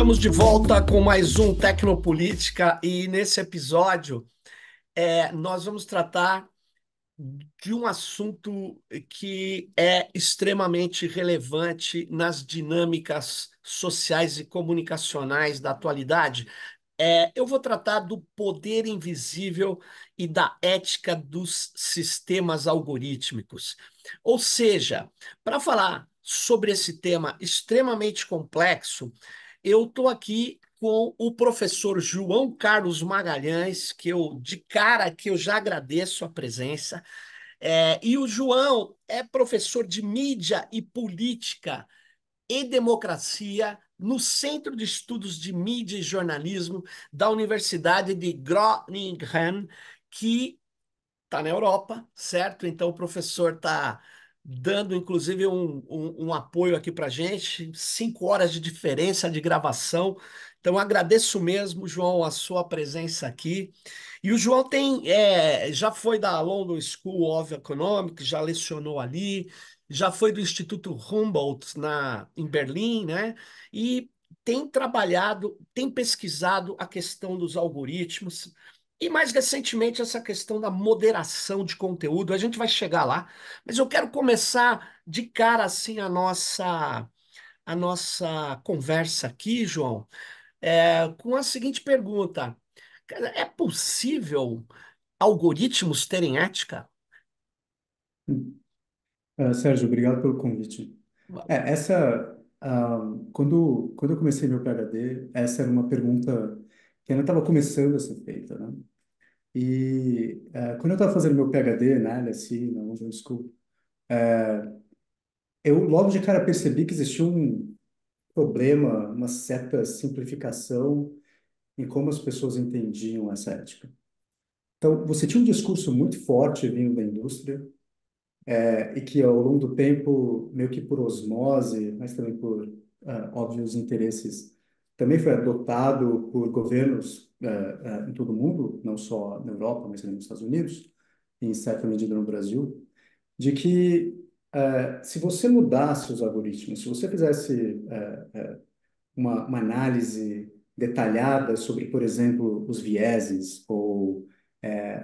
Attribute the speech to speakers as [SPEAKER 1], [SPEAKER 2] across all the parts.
[SPEAKER 1] Estamos de volta com mais um Tecnopolítica e nesse episódio nós vamos tratar de um assunto que é extremamente relevante nas dinâmicas sociais e comunicacionais da atualidade. Eu vou tratar do poder invisível e da ética dos sistemas algorítmicos. Ou seja, para falar sobre esse tema extremamente complexo, eu estou aqui com o professor João Carlos Magalhães, que eu já agradeço a presença. E o João é professor de mídia e política e democracia no Centro de Estudos de Mídia e Jornalismo da Universidade de Groningen, que está na Europa, certo? Então o professor está dando, inclusive, um apoio aqui para a gente, 5 horas de diferença de gravação. Então agradeço mesmo, João, a sua presença aqui. E o João já foi da London School of Economics, já lecionou ali, já foi do Instituto Humboldt em Berlim, né? E tem trabalhado, tem pesquisado a questão dos algoritmos. E mais recentemente, essa questão da moderação de conteúdo, a gente vai chegar lá, mas eu quero começar de cara assim a nossa conversa aqui, João, com a seguinte pergunta: cara, é possível algoritmos terem ética?
[SPEAKER 2] Sérgio, obrigado pelo convite. Quando eu comecei meu PhD, essa era uma pergunta que ainda estava começando a ser feita, né? Quando eu estava fazendo meu PhD na LSE, na London School, eu logo de cara percebi que existia um problema, uma certa simplificação em como as pessoas entendiam essa ética. Então, você tinha um discurso muito forte vindo da indústria, e que ao longo do tempo, meio que por osmose, mas também por óbvios interesses, também foi adotado por governos em todo o mundo, não só na Europa, mas também nos Estados Unidos, e em certa medida no Brasil, de que se você mudasse os algoritmos, se você fizesse uma análise detalhada sobre, por exemplo, os vieses ou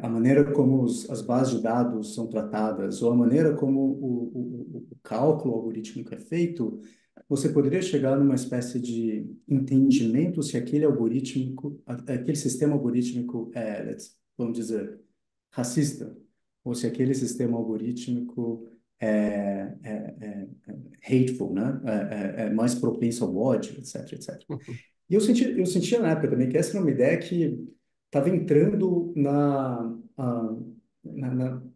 [SPEAKER 2] a maneira como as bases de dados são tratadas ou a maneira como o cálculo algorítmico é feito, você poderia chegar numa espécie de entendimento se aquele aquele sistema algorítmico vamos dizer, racista, ou se aquele sistema algorítmico hateful, né? Mais propenso ao ódio, etc, etc. E eu sentia na época também que essa era uma ideia que estava entrando na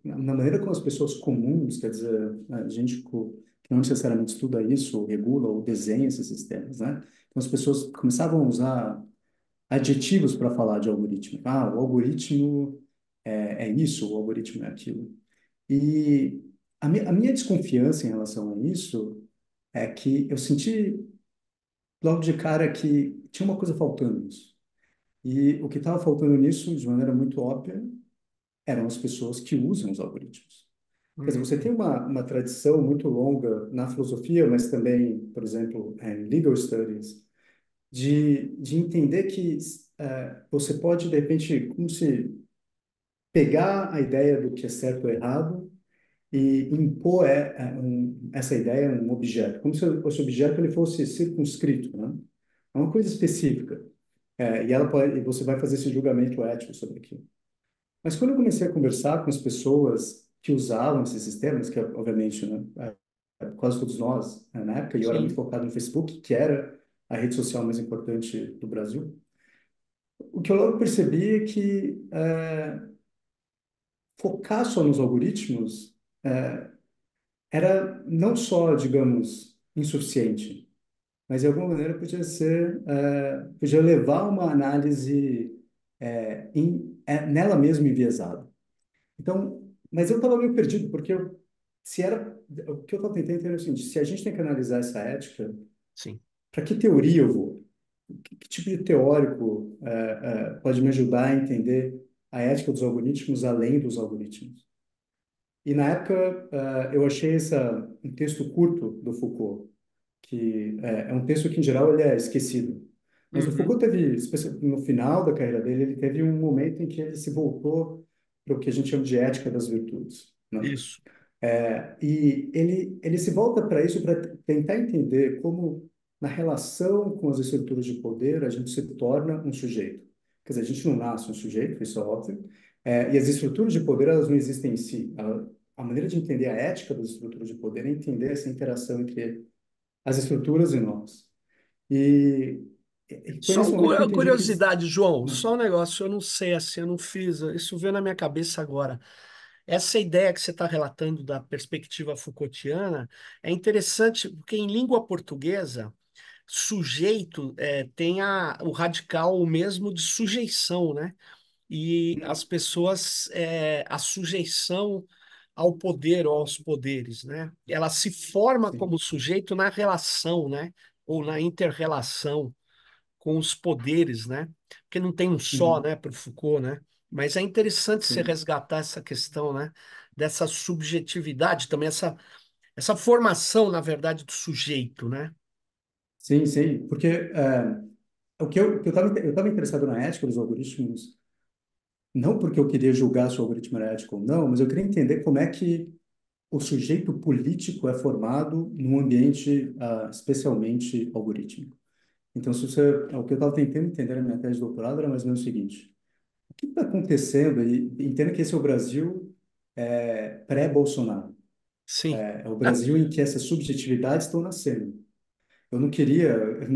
[SPEAKER 2] maneira como as pessoas comuns, quer dizer, a gente que não necessariamente estuda isso, ou regula, ou desenha esses sistemas, né? Então as pessoas começavam a usar adjetivos para falar de algoritmo. Ah, o algoritmo é isso, o algoritmo é aquilo. E a minha desconfiança em relação a isso é que eu senti logo de cara que tinha uma coisa faltando nisso. E o que estava faltando nisso, de maneira muito óbvia, eram as pessoas que usam os algoritmos. Quer dizer, você tem
[SPEAKER 1] Uhum.
[SPEAKER 2] uma tradição muito longa na filosofia, mas também, por exemplo, em legal studies, de entender que você pode, de repente, como se pegar a ideia do que é certo ou errado e impor essa ideia a um objeto, como se esse objeto ele fosse circunscrito, né? É uma coisa específica. E você vai fazer esse julgamento ético sobre aquilo. Mas quando eu comecei a conversar com as pessoas que usavam esses sistemas, que obviamente, né, quase todos nós, na época, e eu era muito
[SPEAKER 1] Sim.
[SPEAKER 2] focado no Facebook, que era a rede social mais importante do Brasil, o que eu logo percebi é que focar só nos algoritmos era não só, digamos, insuficiente, mas de alguma maneira podia levar a uma análise nela mesma enviesada. Então, mas eu estava meio perdido, porque se era, o que eu estava tentando entender é o seguinte: se a gente tem que analisar essa ética,
[SPEAKER 1] Sim.
[SPEAKER 2] para que teoria eu vou? Que tipo de teórico pode me ajudar a entender a ética dos algoritmos além dos algoritmos? E na época, eu achei um texto curto do Foucault, que é um texto que, em geral, ele é esquecido, Mas o
[SPEAKER 1] Uhum.
[SPEAKER 2] Foucault teve, no final da carreira dele, ele teve um momento em que ele se voltou para o que a gente chama de ética das virtudes, né?
[SPEAKER 1] Isso.
[SPEAKER 2] E ele se volta para isso para tentar entender como, na relação com as estruturas de poder, a gente se torna um sujeito. Quer dizer, a gente não nasce um sujeito, isso é óbvio, e as estruturas de poder, elas não existem em si. A maneira de entender a ética das estruturas de poder é entender essa interação entre as estruturas e nós. E, e foi
[SPEAKER 1] Só
[SPEAKER 2] nesse momento que eu entendi que...
[SPEAKER 1] curiosidade, João, só um negócio, eu não sei assim, eu não fiz, isso veio na minha cabeça agora. Essa ideia que você está relatando da perspectiva Foucaultiana é interessante, porque em língua portuguesa, sujeito tem o radical o mesmo de sujeição, né? E as pessoas, a sujeição ao poder ou aos poderes, né? Ela se forma
[SPEAKER 2] Sim,
[SPEAKER 1] como sujeito na relação, né? Ou na inter-relação com os poderes, né? Porque não tem um só,
[SPEAKER 2] uhum,
[SPEAKER 1] né, para o Foucault, né? Mas é interessante você
[SPEAKER 2] sim,
[SPEAKER 1] resgatar essa questão, né? Dessa subjetividade, também essa formação, na verdade, do sujeito, né?
[SPEAKER 2] sim, sim, porque o que eu estava interessado na ética dos algoritmos, não porque eu queria julgar se o algoritmo era ético ou não, mas eu queria entender como é que o sujeito político é formado num ambiente especialmente algorítmico. Então, se você, o que eu estava tentando entender na minha tese de doutorado era mais ou menos o seguinte: o que está acontecendo? E entenda que esse é o Brasil pré-Bolsonaro.
[SPEAKER 1] Sim.
[SPEAKER 2] É o Brasil em que essas subjetividades estão nascendo. Eu não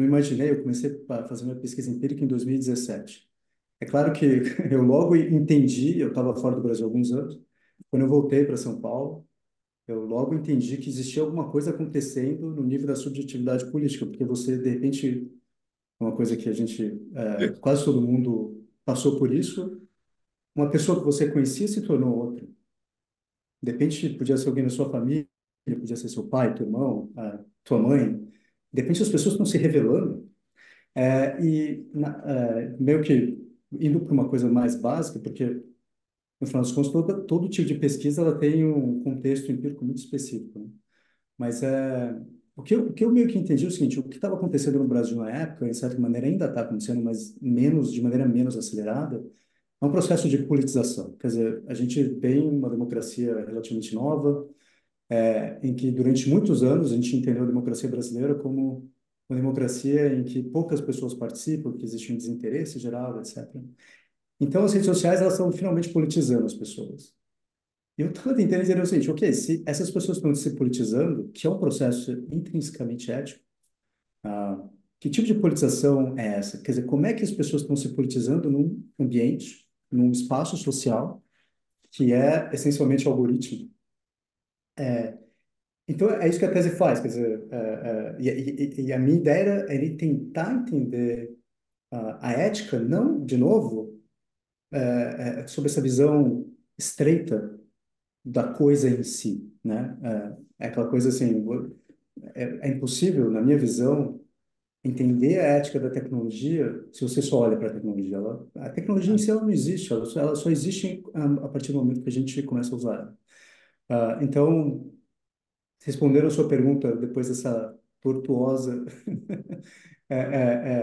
[SPEAKER 2] imaginei, eu comecei a fazer uma pesquisa empírica em 2017. É claro que eu logo entendi, eu estava fora do Brasil há alguns anos, quando eu voltei para São Paulo, eu logo entendi que existia alguma coisa acontecendo no nível da subjetividade política, porque você, de repente, uma coisa que a gente, quase todo mundo passou por isso, uma pessoa que você conhecia se tornou outra. De repente, podia ser alguém da sua família, podia ser seu pai, teu irmão, tua mãe. De repente, as pessoas estão se revelando. Meio que indo para uma coisa mais básica, porque, no final das contas, todo tipo de pesquisa ela tem um contexto empírico muito específico, né? Mas o que eu meio que entendi é o seguinte: o que estava acontecendo no Brasil na época, em certa maneira, ainda está acontecendo, mas de maneira menos acelerada, é um processo de politização. Quer dizer, a gente tem uma democracia relativamente nova, em que durante muitos anos a gente entendeu a democracia brasileira como uma democracia em que poucas pessoas participam, que existe um desinteresse geral, etc. Então, as redes sociais elas estão finalmente politizando as pessoas. E eu estava tentando entender o seguinte: ok, se essas pessoas estão se politizando, que é um processo intrinsecamente ético, ah, que tipo de politização é essa? Quer dizer, como é que as pessoas estão se politizando num ambiente, num espaço social que é essencialmente algoritmo? Então, é isso que a tese faz, quer dizer, e a minha ideia era ele tentar entender a ética, não, de novo, sob essa visão estreita da coisa em si, né? É aquela coisa assim, é impossível, na minha visão, entender a ética da tecnologia se você só olha para a tecnologia. A tecnologia em si ela não existe, ela só existe a partir do momento que a gente começa a usar ela. Então, respondendo a sua pergunta depois dessa tortuosa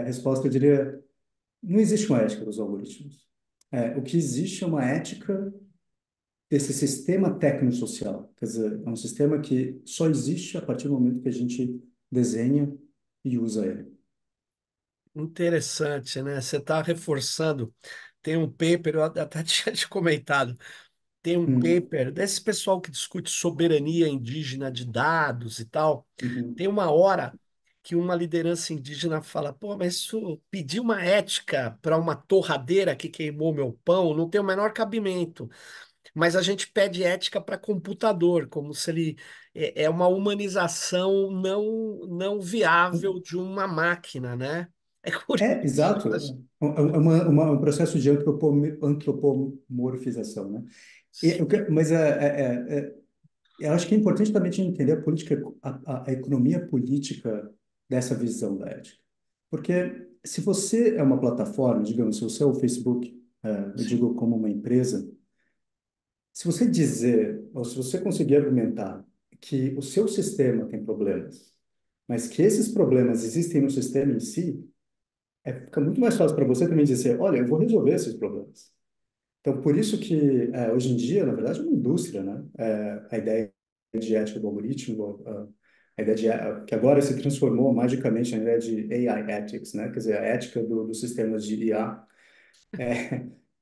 [SPEAKER 2] resposta, eu diria, não existe uma ética dos algoritmos. O que existe é uma ética desse sistema tecnosocial. Quer dizer, é um sistema que só existe a partir do momento que a gente desenha e usa ele.
[SPEAKER 1] Interessante, né? Você está reforçando. Tem um paper, eu até tinha te comentado, tem um
[SPEAKER 2] Hum,
[SPEAKER 1] paper desse pessoal que discute soberania indígena de dados e tal. Tem
[SPEAKER 2] uhum.
[SPEAKER 1] uma hora que uma liderança indígena fala: pô, mas isso pedir uma ética para uma torradeira que queimou meu pão não tem o menor cabimento. Mas a gente pede ética para computador, como se ele é uma humanização não viável de uma máquina, né? É curioso.
[SPEAKER 2] Exato. Um processo de antropomorfização, né? Mas eu acho que é importante também a gente entender a política, a economia política dessa visão da ética. Porque se você é uma plataforma, digamos, se você é o Facebook, eu
[SPEAKER 1] Sim.
[SPEAKER 2] digo como uma empresa, se você dizer, ou se você conseguir argumentar que o seu sistema tem problemas, mas que esses problemas existem no sistema em si, fica muito mais fácil para você também dizer, olha, eu vou resolver esses problemas. Então, por isso que hoje em dia, na verdade, é uma indústria, né? A ideia de ética do algoritmo, a ideia que agora se transformou magicamente na ideia de AI ethics, né? Quer dizer, a ética dos sistemas de IA.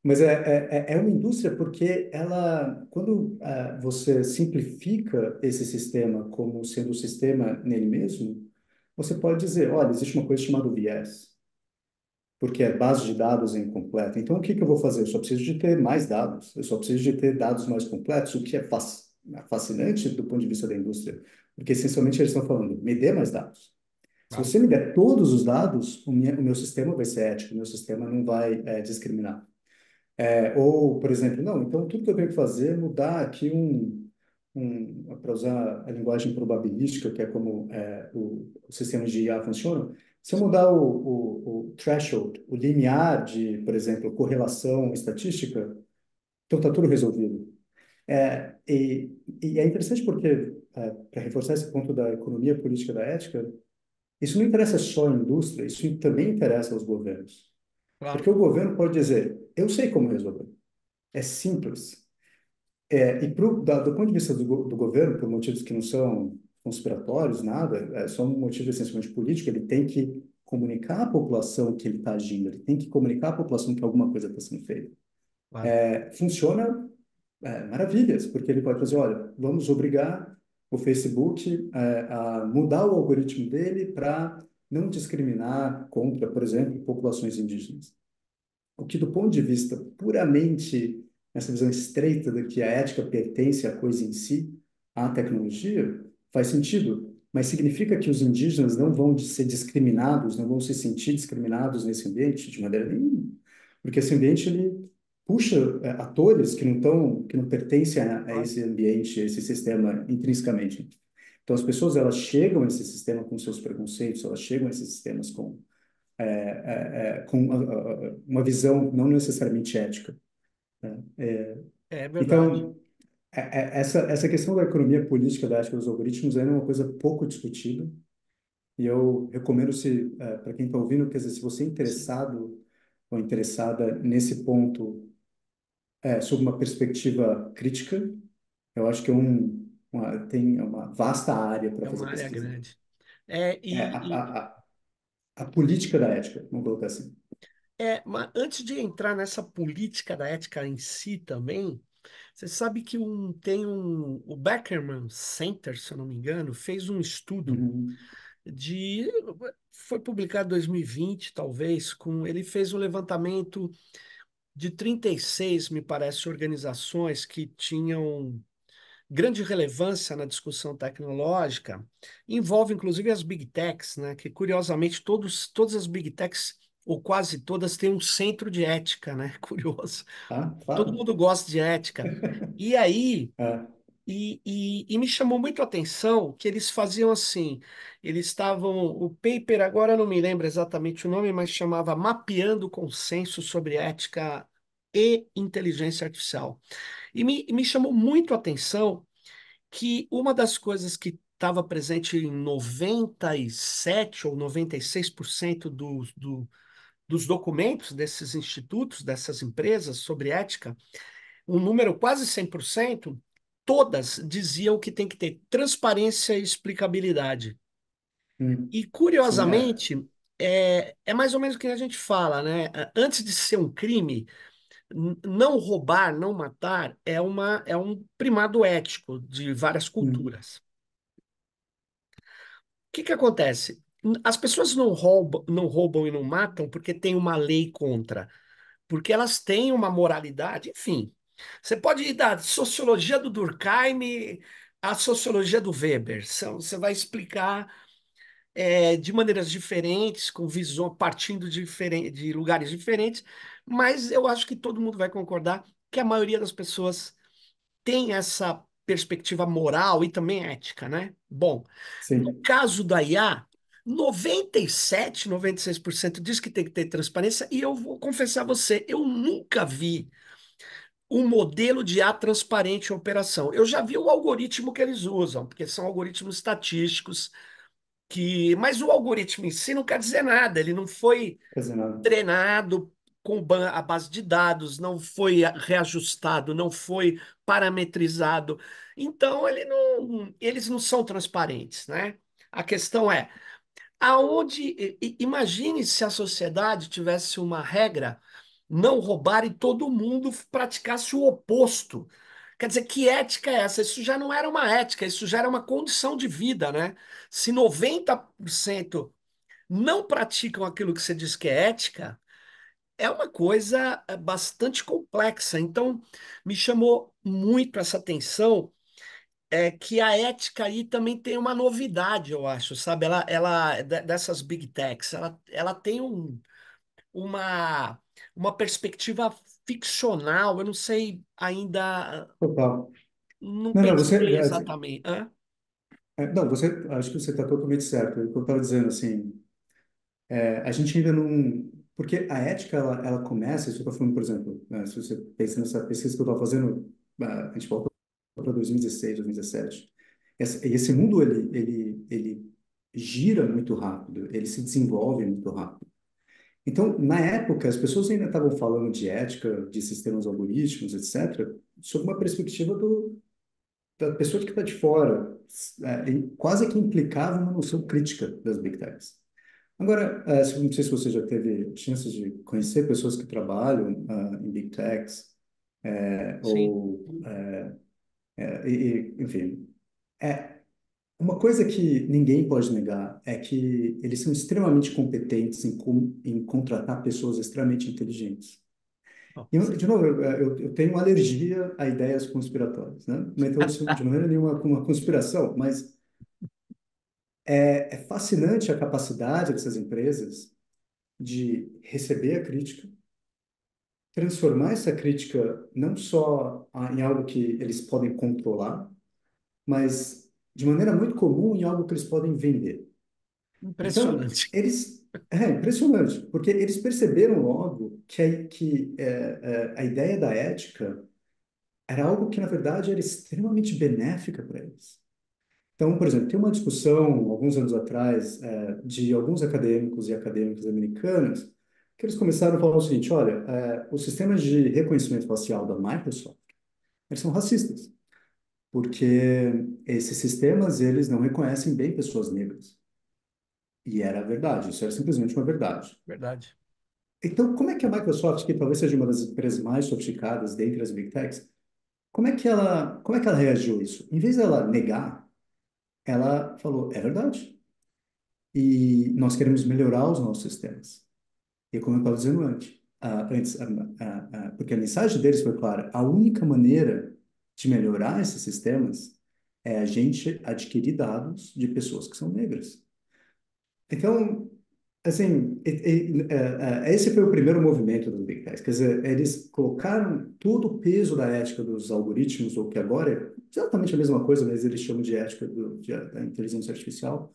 [SPEAKER 2] Mas é uma indústria porque ela, quando você simplifica esse sistema como sendo um sistema nele mesmo, você pode dizer, olha, existe uma coisa chamada viés, porque a base de dados é incompleta. Então, o que que eu vou fazer? Eu só preciso de ter mais dados, eu só preciso de ter dados mais completos, o que é fascinante do ponto de vista da indústria, porque essencialmente eles estão falando, me dê mais dados. Se
[SPEAKER 1] Claro.
[SPEAKER 2] você me der todos os dados, o meu sistema vai ser ético, o meu sistema não vai discriminar. Ou, por exemplo, não, então tudo que eu tenho que fazer é mudar aqui para usar a linguagem probabilística, que é como o sistema de IA funciona, se eu mudar o threshold, o limiar de, por exemplo, correlação estatística, então está tudo resolvido. E é interessante porque, para reforçar esse ponto da economia política da ética, isso não interessa só à indústria, isso também interessa aos governos.
[SPEAKER 1] Claro.
[SPEAKER 2] Porque o governo pode dizer, eu sei como resolver. É simples. E do ponto de vista do governo, por motivos que não são conspiratórios, nada, é só um motivo essencialmente político, ele tem que comunicar à população que ele está agindo, ele tem que comunicar à população que alguma coisa está sendo feita.
[SPEAKER 1] Claro.
[SPEAKER 2] Funciona maravilhas, porque ele pode fazer, olha, vamos obrigar o Facebook a mudar o algoritmo dele para não discriminar contra, por exemplo, populações indígenas. O que, do ponto de vista puramente, nessa visão estreita de que a ética pertence à coisa em si, à tecnologia, faz sentido, mas significa que os indígenas não vão ser discriminados, não vão se sentir discriminados nesse ambiente de maneira nenhuma, porque esse ambiente ele puxa atores que não pertencem a
[SPEAKER 1] Claro.
[SPEAKER 2] esse ambiente, a esse sistema intrinsecamente. Então as pessoas elas chegam a esse sistema com seus preconceitos, elas chegam a esses sistemas com uma visão não necessariamente ética, né?
[SPEAKER 1] É verdade.
[SPEAKER 2] Então, essa questão da economia política da ética dos algoritmos é uma coisa pouco discutida, e eu recomendo, se para quem está ouvindo, quer dizer, se você é
[SPEAKER 1] Sim.
[SPEAKER 2] interessado ou interessada nesse ponto, sob uma perspectiva crítica, eu acho que tem uma vasta área para
[SPEAKER 1] É
[SPEAKER 2] fazer
[SPEAKER 1] uma área
[SPEAKER 2] pesquisa.
[SPEAKER 1] grande. É,
[SPEAKER 2] É a política da ética, vamos colocar assim.
[SPEAKER 1] mas antes de entrar nessa política da ética em si também, você sabe que o Beckerman Center, se eu não me engano, fez um estudo
[SPEAKER 2] Uhum.
[SPEAKER 1] de, foi publicado em 2020, talvez, ele fez um levantamento de 36, me parece, organizações que tinham grande relevância na discussão tecnológica, envolve inclusive as Big Techs, né? Que curiosamente todas as Big Techs, ou quase todas, têm um centro de ética, né? Curioso.
[SPEAKER 2] Ah,
[SPEAKER 1] Todo
[SPEAKER 2] claro.
[SPEAKER 1] mundo gosta de ética. E aí,
[SPEAKER 2] É.
[SPEAKER 1] e me chamou muito a atenção que eles faziam assim, eles estavam, o paper, agora eu não me lembro exatamente o nome, mas chamava Mapeando o Consenso sobre Ética e Inteligência Artificial. E me chamou muito a atenção que uma das coisas que estava presente em 97 ou 96% dos documentos desses institutos, dessas empresas sobre ética, um número quase 100%, todas diziam que tem que ter transparência e explicabilidade. E,
[SPEAKER 2] Sim,
[SPEAKER 1] curiosamente, é mais ou menos o que a gente fala, né? Antes de ser um crime, não roubar, não matar, é um primado ético de várias
[SPEAKER 2] hum,
[SPEAKER 1] culturas. Que acontece? As pessoas não roubam e não matam porque tem uma lei contra, porque elas têm uma moralidade, enfim. Você pode ir da sociologia do Durkheim à sociologia do Weber. Você vai explicar de maneiras diferentes, com visão, partindo de lugares diferentes, mas eu acho que todo mundo vai concordar que a maioria das pessoas tem essa perspectiva moral e também ética, né? Bom, no
[SPEAKER 2] sim.
[SPEAKER 1] caso da IA, 97, 96% diz que tem que ter transparência, e eu vou confessar a você, eu nunca vi um modelo de IA transparente em operação. Eu já vi o algoritmo que eles usam, porque são algoritmos estatísticos Mas o algoritmo em si não quer dizer nada, ele não foi
[SPEAKER 2] Quer dizer, nada.
[SPEAKER 1] treinado com a base de dados, não foi reajustado, não foi parametrizado. Então, eles não são transparentes, né? A questão é, imagine se a sociedade tivesse uma regra não roubar e todo mundo praticasse o oposto. Quer dizer, que ética é essa? Isso já não era uma ética, isso já era uma condição de vida, né? Se 90% não praticam aquilo que você diz que é ética, é uma coisa bastante complexa. Então, me chamou muito essa atenção que a ética aí também tem uma novidade, eu acho, sabe? Dessas big techs, ela tem uma, uma perspectiva ficcional. Eu não sei ainda,
[SPEAKER 2] Total.
[SPEAKER 1] não
[SPEAKER 2] Não, não,
[SPEAKER 1] pensei exatamente. Hã?
[SPEAKER 2] não, acho que você está totalmente certo. O que eu estava dizendo, assim, a gente ainda não. Porque a ética, ela começa, isso eu estou falando, por exemplo, né, se você pensa nessa pesquisa que eu estava fazendo, a gente volta para 2016, 2017. Esse mundo, ele gira muito rápido, ele se desenvolve muito rápido. Então, na época, as pessoas ainda estavam falando de ética, de sistemas algorítmicos, etc., sob uma perspectiva da pessoa que está de fora, quase que implicava uma noção crítica das Big Techs. Agora, não sei se você já teve chance de conhecer pessoas que trabalham em Big Techs,
[SPEAKER 1] Sim,
[SPEAKER 2] enfim. Uma coisa que ninguém pode negar é que eles são extremamente competentes em contratar pessoas extremamente inteligentes.
[SPEAKER 1] bom,
[SPEAKER 2] E, de novo, eu tenho alergia a ideias conspiratórias, né? Não estou de maneira nenhuma com uma conspiração, mas é fascinante a capacidade dessas empresas de receber a crítica, transformar essa crítica não só em algo que eles podem controlar, mas de maneira muito comum em algo que eles podem vender. Então,
[SPEAKER 1] impressionante.
[SPEAKER 2] é impressionante, porque eles perceberam logo a ideia da ética era algo que, na verdade, era extremamente benéfica para eles. Então, por exemplo, tem uma discussão, alguns anos atrás, de alguns acadêmicos e acadêmicas americanas, que eles começaram a falar o seguinte: olha, os sistemas de reconhecimento facial da Microsoft, eles são racistas, porque esses sistemas, eles não reconhecem bem pessoas negras. E era verdade, isso era simplesmente uma verdade.
[SPEAKER 1] Verdade.
[SPEAKER 2] Então, como é que a Microsoft, que talvez seja uma das empresas mais sofisticadas dentre as Big Techs, como é que ela reagiu a isso? Em vez dela negar, ela falou, é verdade. E nós queremos melhorar os nossos sistemas. E como eu estava dizendo porque a mensagem deles foi clara, a única maneira de melhorar esses sistemas é a gente adquirir dados de pessoas que são negras. Então, assim, esse foi o primeiro movimento dos Big Techs. Quer dizer, eles colocaram todo o peso da ética dos algoritmos, ou que agora é exatamente a mesma coisa, mas eles chamam de ética da inteligência artificial.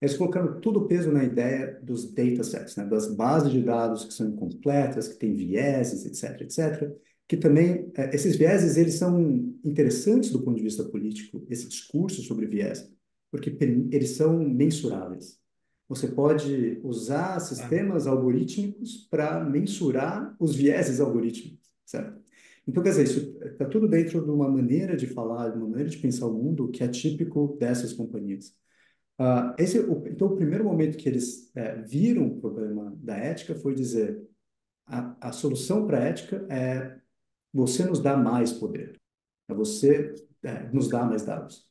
[SPEAKER 2] Eles colocaram todo o peso na ideia dos datasets, né, das bases de dados que são incompletas, que têm vieses, etc., etc., que também, esses vieses, eles são interessantes do ponto de vista político, esse discurso sobre viés, porque eles são mensuráveis. Você pode usar
[SPEAKER 1] Ah,
[SPEAKER 2] sistemas algorítmicos para mensurar os vieses algorítmicos, certo? Então, quer dizer, isso está tudo dentro de uma maneira de falar, de uma maneira de pensar o mundo que é típico dessas companhias. Então, o primeiro momento que eles viram o problema da ética foi dizer a solução para a ética é você nos dá mais poder, é você nos dá mais dados.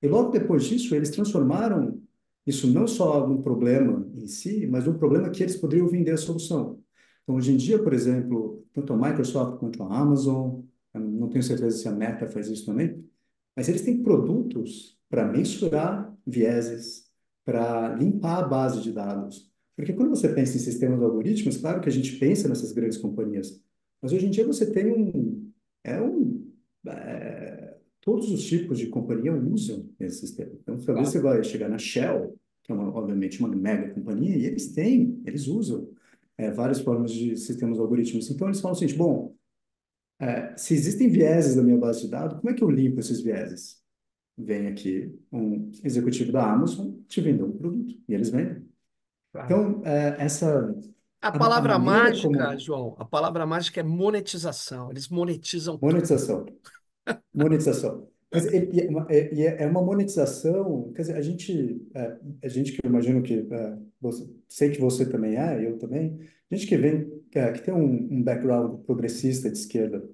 [SPEAKER 2] E logo depois disso, eles transformaram isso não só num problema em si, mas num problema que eles poderiam vender a solução. Então, hoje em dia, por exemplo, tanto a Microsoft quanto a Amazon, eu não tenho certeza se a Meta faz isso também, mas eles têm produtos para mensurar vieses, para limpar a base de dados. Porque quando você pensa em sistemas de algoritmos, claro que a gente pensa nessas grandes companhias, mas hoje em dia você tem é um, todos os tipos de companhia usam esse sistema. Então, talvez
[SPEAKER 1] claro.
[SPEAKER 2] você vai chegar na Shell, que é obviamente uma mega companhia, e eles usam várias formas de sistemas algoritmos. Então, eles falam assim, bom, se existem vieses na minha base de dados, como é que eu limpo esses vieses? Vem aqui um executivo da Amazon te vender um produto, e eles vendem.
[SPEAKER 1] Claro.
[SPEAKER 2] Então,
[SPEAKER 1] A
[SPEAKER 2] a
[SPEAKER 1] palavra
[SPEAKER 2] maneira
[SPEAKER 1] mágica,
[SPEAKER 2] como
[SPEAKER 1] João, a palavra mágica é monetização. Eles monetizam tudo.
[SPEAKER 2] monetização, monetização. Mas é uma monetização, quer dizer, a gente que eu imagino que, sei que você também eu também, gente que vem, que tem um background progressista de esquerda,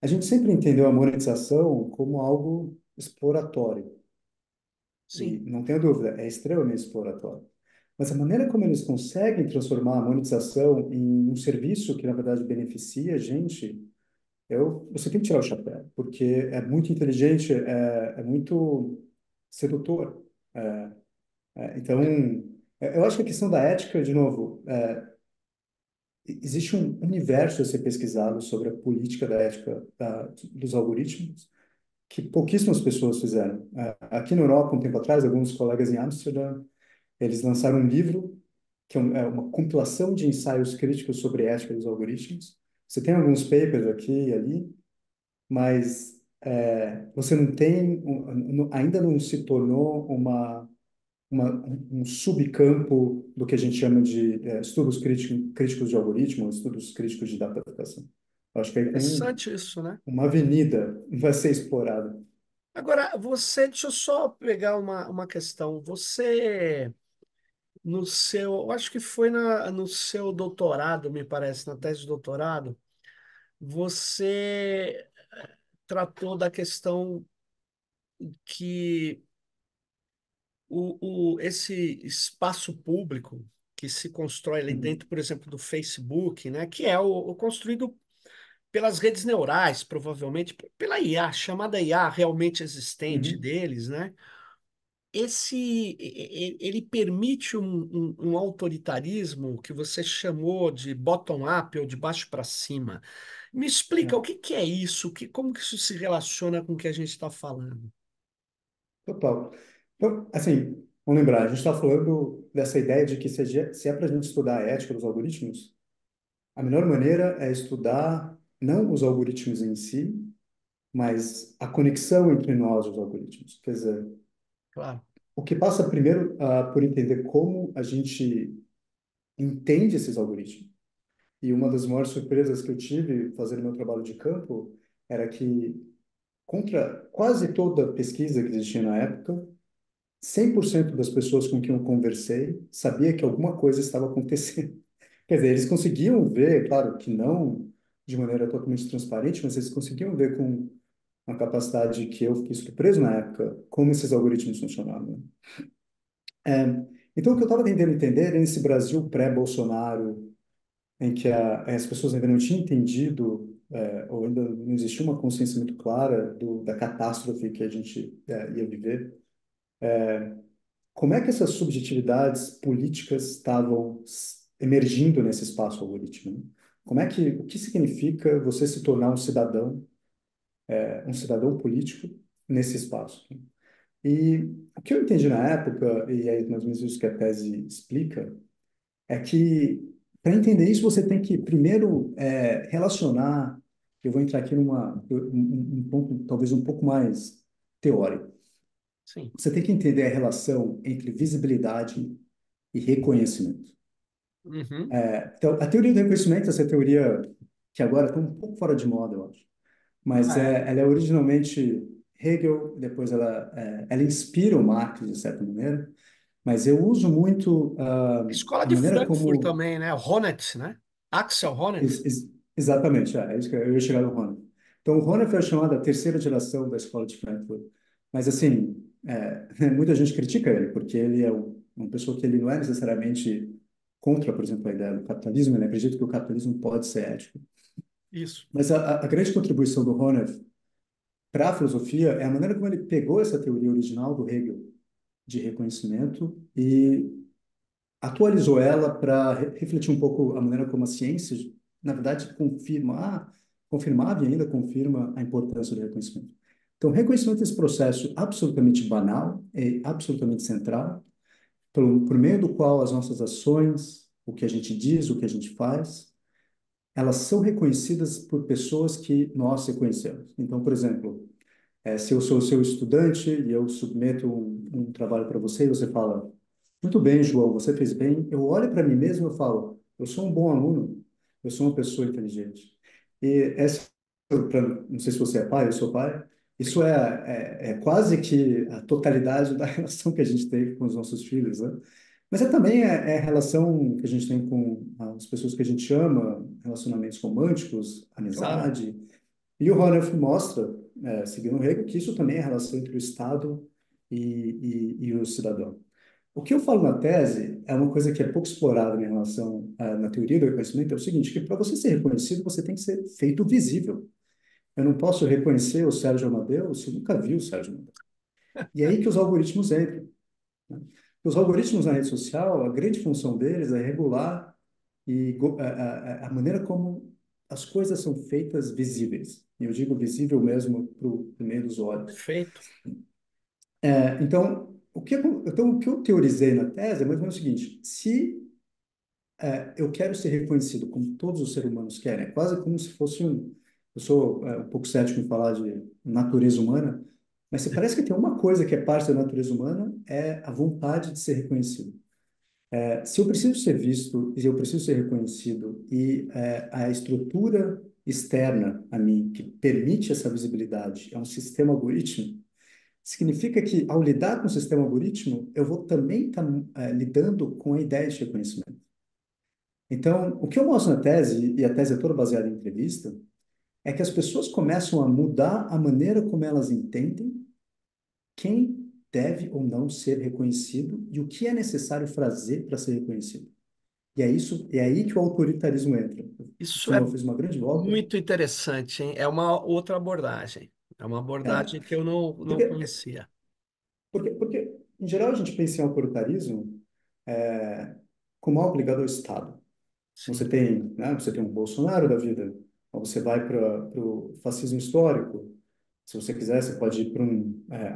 [SPEAKER 2] a gente sempre entendeu a monetização como algo exploratório. E
[SPEAKER 1] Sim,
[SPEAKER 2] não tenho dúvida, é extremamente exploratório. Mas a maneira como eles conseguem transformar a monetização em um serviço que, na verdade, beneficia a gente, você tem que tirar o chapéu, porque é muito inteligente, é muito sedutor. Então, eu acho que a questão da ética, de novo, existe um universo a ser pesquisado sobre a política da ética dos algoritmos que pouquíssimas pessoas fizeram. Aqui na Europa, um tempo atrás, alguns colegas em Amsterdã, eles lançaram um livro que é uma compilação de ensaios críticos sobre ética dos algoritmos. Você tem alguns papers aqui e ali, mas você não tem, ainda não se tornou um subcampo do que a gente chama de estudos críticos de algoritmos, estudos críticos de dataficação. Eu acho que aí tem
[SPEAKER 1] interessante isso, né?
[SPEAKER 2] uma avenida que vai ser explorada.
[SPEAKER 1] Agora, deixa eu só pegar uma questão. Você, no seu, eu acho que foi no seu doutorado, me parece, na tese de doutorado, você tratou da questão que esse espaço público que se constrói ali dentro,
[SPEAKER 2] Uhum.
[SPEAKER 1] por exemplo, do Facebook, né, que é o construído pelas redes neurais, provavelmente, pela IA, chamada IA realmente existente
[SPEAKER 2] Uhum.
[SPEAKER 1] deles, né? Ele permite um autoritarismo que você chamou de bottom-up ou de baixo para cima. Me explica o
[SPEAKER 2] É,
[SPEAKER 1] que que é isso? Como que isso se relaciona com o que a gente está falando?
[SPEAKER 2] total. Então, assim, vamos lembrar, a gente está falando dessa ideia de que se é para a gente estudar a ética dos algoritmos, a melhor maneira é estudar não os algoritmos em si, mas a conexão entre nós e os algoritmos. Quer dizer,
[SPEAKER 1] Claro.
[SPEAKER 2] o que passa primeiro por entender como a gente entende esses algoritmos. E uma das maiores surpresas que eu tive fazendo meu trabalho de campo era que, contra quase toda a pesquisa que existia na época, 100% das pessoas com quem eu conversei sabia que alguma coisa estava acontecendo. Quer dizer, eles conseguiam ver, claro que não de maneira totalmente transparente, mas eles conseguiam ver com uma capacidade que eu fiquei surpreso na época, como esses algoritmos funcionavam, né? Então, o que eu estava tentando entender nesse Brasil pré-Bolsonaro, em que as pessoas ainda não tinham entendido, ou ainda não existia uma consciência muito clara da catástrofe que a gente ia viver, como é que essas subjetividades políticas estavam emergindo nesse espaço algoritmo, né? O que significa você se tornar um cidadão político nesse espaço? E o que eu entendi na época, e aí mais ou menos isso que a tese explica, é que para entender isso você tem que primeiro relacionar, eu vou entrar aqui um ponto talvez um pouco mais teórico.
[SPEAKER 1] Sim.
[SPEAKER 2] Você tem que entender a relação entre visibilidade e reconhecimento.
[SPEAKER 1] Uhum.
[SPEAKER 2] Então, a teoria do reconhecimento, essa teoria que agora está um pouco fora de moda, eu acho, mas
[SPEAKER 1] Ah, é.
[SPEAKER 2] ela é originalmente Hegel, depois ela inspira o Marx, de certa maneira, mas eu uso muito
[SPEAKER 1] Escola
[SPEAKER 2] a
[SPEAKER 1] de
[SPEAKER 2] maneira
[SPEAKER 1] Frankfurt
[SPEAKER 2] como
[SPEAKER 1] também, né? Honneth, né? Axel Honneth.
[SPEAKER 2] exatamente, é isso que eu ia chegar no Honneth. Então, o Honneth foi chamado a terceira geração da escola de Frankfurt. Mas, assim, muita gente critica ele, porque ele é uma pessoa que ele não é necessariamente contra, por exemplo, a ideia do capitalismo, ele acredita que o capitalismo pode ser ético.
[SPEAKER 1] Isso.
[SPEAKER 2] Mas a grande contribuição do Honneth para a filosofia é a maneira como ele pegou essa teoria original do Hegel de reconhecimento e atualizou ela para refletir um pouco a maneira como a ciência, na verdade, confirmava e ainda confirma a importância do reconhecimento. Então, o reconhecimento é esse processo absolutamente banal e absolutamente central, por meio do qual as nossas ações, o que a gente diz, o que a gente faz, elas são reconhecidas por pessoas que nós reconhecemos. Então, por exemplo, Se eu sou seu estudante e eu submeto um trabalho para você e você fala, muito bem, João, você fez bem, eu olho para mim mesmo e falo, eu sou um bom aluno, eu sou uma pessoa inteligente. E essa, não sei se você é pai, eu sou pai, isso
[SPEAKER 1] Sim.
[SPEAKER 2] é quase que a totalidade da relação que a gente tem com os nossos filhos, né? Mas também é a relação que a gente tem com as pessoas que a gente ama, relacionamentos românticos,
[SPEAKER 1] Claro.
[SPEAKER 2] amizade. E o Honeff mostra, seguindo o Hegel, que isso também é a relação entre o Estado e o cidadão. O que eu falo na tese é uma coisa que é pouco explorada em relação na teoria do reconhecimento, é o seguinte, que para você ser reconhecido, você tem que ser feito visível. Eu não posso reconhecer o Sérgio Amadeu se eu nunca vi o Sérgio Amadeu. E é aí que os algoritmos entram. Né? Os algoritmos na rede social, a grande função deles é regular a maneira como as coisas são feitas visíveis. E eu digo visível mesmo para o meio dos olhos.
[SPEAKER 1] Perfeito.
[SPEAKER 2] Então, o que eu teorizei na tese é mais ou menos o seguinte: se eu quero ser reconhecido como todos os seres humanos querem, é quase como se fosse um. Eu sou um pouco cético em falar de natureza humana, mas se parece que tem uma coisa que é parte da natureza humana, é a vontade de ser reconhecido. Se eu preciso ser visto, e eu preciso ser reconhecido, e a estrutura externa a mim, que permite essa visibilidade, é um sistema algoritmo, significa que, ao lidar com o sistema algoritmo, eu vou também estar lidando com a ideia de reconhecimento. Então, o que eu mostro na tese, e a tese é toda baseada em entrevista, é que as pessoas começam a mudar a maneira como elas entendem quem deve ou não ser reconhecido e o que é necessário fazer para ser reconhecido. É aí que o autoritarismo entra.
[SPEAKER 1] Isso
[SPEAKER 2] Afinal,
[SPEAKER 1] é
[SPEAKER 2] eu fiz uma grande volta.
[SPEAKER 1] muito interessante, hein? É uma outra abordagem. É uma
[SPEAKER 2] É,
[SPEAKER 1] abordagem que eu não
[SPEAKER 2] porque,
[SPEAKER 1] conhecia.
[SPEAKER 2] porque, em geral, a gente pensa em autoritarismo é, como algo ligado ao Estado.
[SPEAKER 1] Sim.
[SPEAKER 2] Você tem um Bolsonaro da vida, ou você vai para o fascismo histórico. Se você quiser, você pode ir para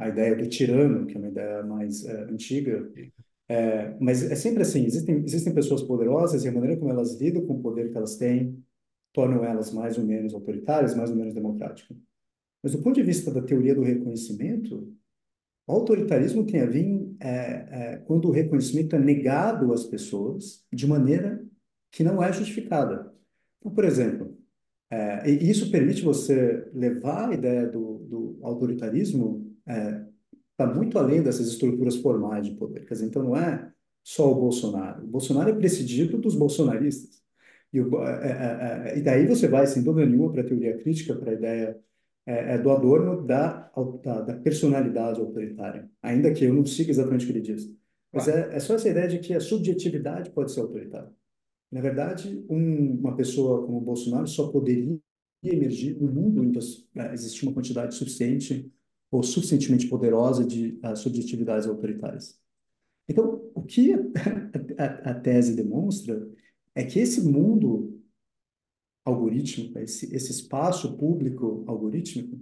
[SPEAKER 2] a ideia do tirano, que é uma ideia mais antiga. Mas é sempre assim: existem pessoas poderosas e a maneira como elas lidam com o poder que elas têm tornam elas mais ou menos autoritárias, mais ou menos democráticas. Mas do ponto de vista da teoria do reconhecimento, o autoritarismo tem a ver quando o reconhecimento é negado às pessoas de maneira que não é justificada. Então, por exemplo, e isso permite você levar a ideia do autoritarismo para muito além dessas estruturas formais de poder. Quer dizer, então não é só o Bolsonaro. O Bolsonaro é presidido dos bolsonaristas. E daí você vai, sem dúvida nenhuma, para a teoria crítica, para a ideia do Adorno da personalidade autoritária, ainda que eu não siga exatamente o que ele diz. Mas
[SPEAKER 1] Claro.
[SPEAKER 2] é só essa ideia de que a subjetividade pode ser autoritária. Na verdade, uma pessoa como o Bolsonaro só poderia emergir no mundo em que existia uma quantidade suficiente ou suficientemente poderosa de subjetividades autoritárias. Então, o que a tese demonstra é que esse mundo algorítmico, esse espaço público algorítmico,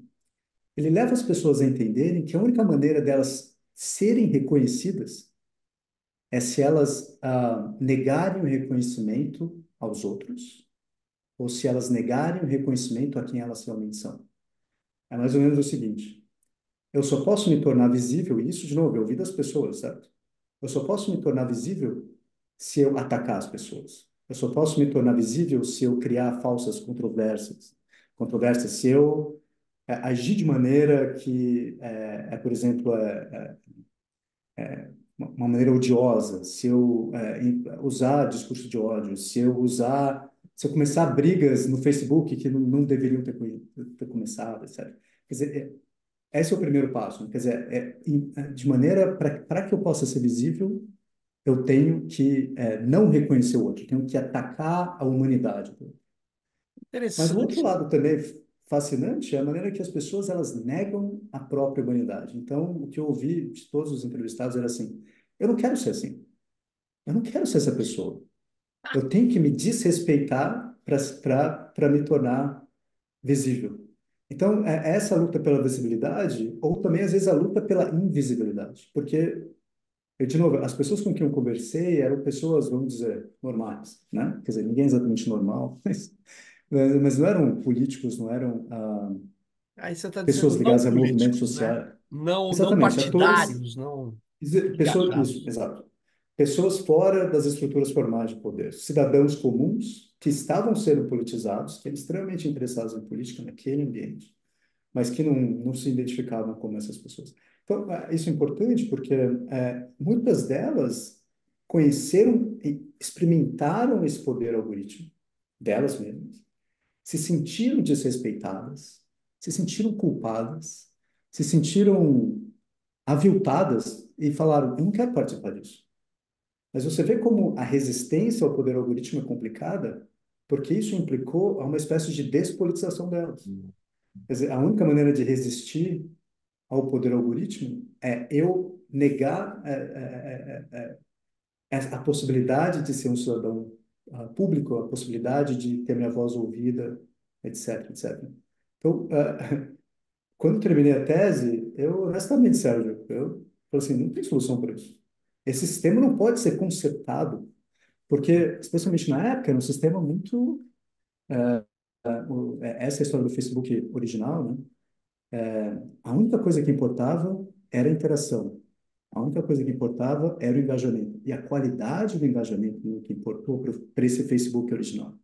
[SPEAKER 2] ele leva as pessoas a entenderem que a única maneira delas serem reconhecidas é se elas negarem o reconhecimento aos outros ou se elas negarem o reconhecimento a quem elas realmente são. É mais ou menos o seguinte: eu só posso me tornar visível, e isso, de novo, eu ouvi das pessoas, certo? Eu só posso me tornar visível se eu atacar as pessoas. Eu só posso me tornar visível se eu criar falsas controvérsias. Controvérsias, se eu agir de maneira que por exemplo, uma maneira odiosa, se eu usar discurso de ódio, se eu começar brigas no Facebook que não deveriam ter começado, etc. Quer dizer, esse é o primeiro passo, né? Quer dizer, de maneira para que eu possa ser visível, eu tenho que não reconhecer o outro, eu tenho que atacar a humanidade. Mas o outro
[SPEAKER 1] Interessante.
[SPEAKER 2] lado também fascinante é a maneira que as pessoas elas negam a própria humanidade. Então, o que eu ouvi de todos os entrevistados era assim: eu não quero ser assim, eu não quero ser essa pessoa. Eu tenho que me desrespeitar para me tornar visível. Então, é essa luta pela visibilidade, ou também, às vezes, a luta pela invisibilidade. Porque, de novo, as pessoas com quem eu conversei eram pessoas, vamos dizer, normais, né? Quer dizer, ninguém é exatamente normal, mas não eram políticos, não eram
[SPEAKER 1] Aí você está
[SPEAKER 2] pessoas
[SPEAKER 1] dizendo não
[SPEAKER 2] ligadas a movimentos
[SPEAKER 1] políticos, né?
[SPEAKER 2] sociais.
[SPEAKER 1] Não
[SPEAKER 2] Exatamente, atores,
[SPEAKER 1] partidários, não
[SPEAKER 2] pessoas, isso,
[SPEAKER 1] engajados.
[SPEAKER 2] exato. Pessoas fora das estruturas formais de poder, cidadãos comuns que estavam sendo politizados, que eram extremamente interessados em política naquele ambiente, mas que não se identificavam como essas pessoas. Então, isso é importante porque muitas delas conheceram e experimentaram esse poder algorítmico delas mesmas, se sentiram desrespeitadas, se sentiram culpadas, se sentiram aviltadas e falaram: eu não quero participar disso. Mas você vê como a resistência ao poder algorítmico é complicada, porque isso implicou uma espécie de despolitização delas. Quer dizer, a única maneira de resistir ao poder algoritmo é eu negar a possibilidade de ser um cidadão público, a possibilidade de ter minha voz ouvida, etc, etc. Então, quando eu terminei a tese, eu, honestamente, Sérgio, eu falei assim, não tem solução para isso. Esse sistema não pode ser consertado, porque, especialmente na época, era um sistema muito... essa é a história do Facebook original, né? A única coisa que importava era a interação. A única coisa que importava era o engajamento. E a qualidade do engajamento que importou para esse Facebook original,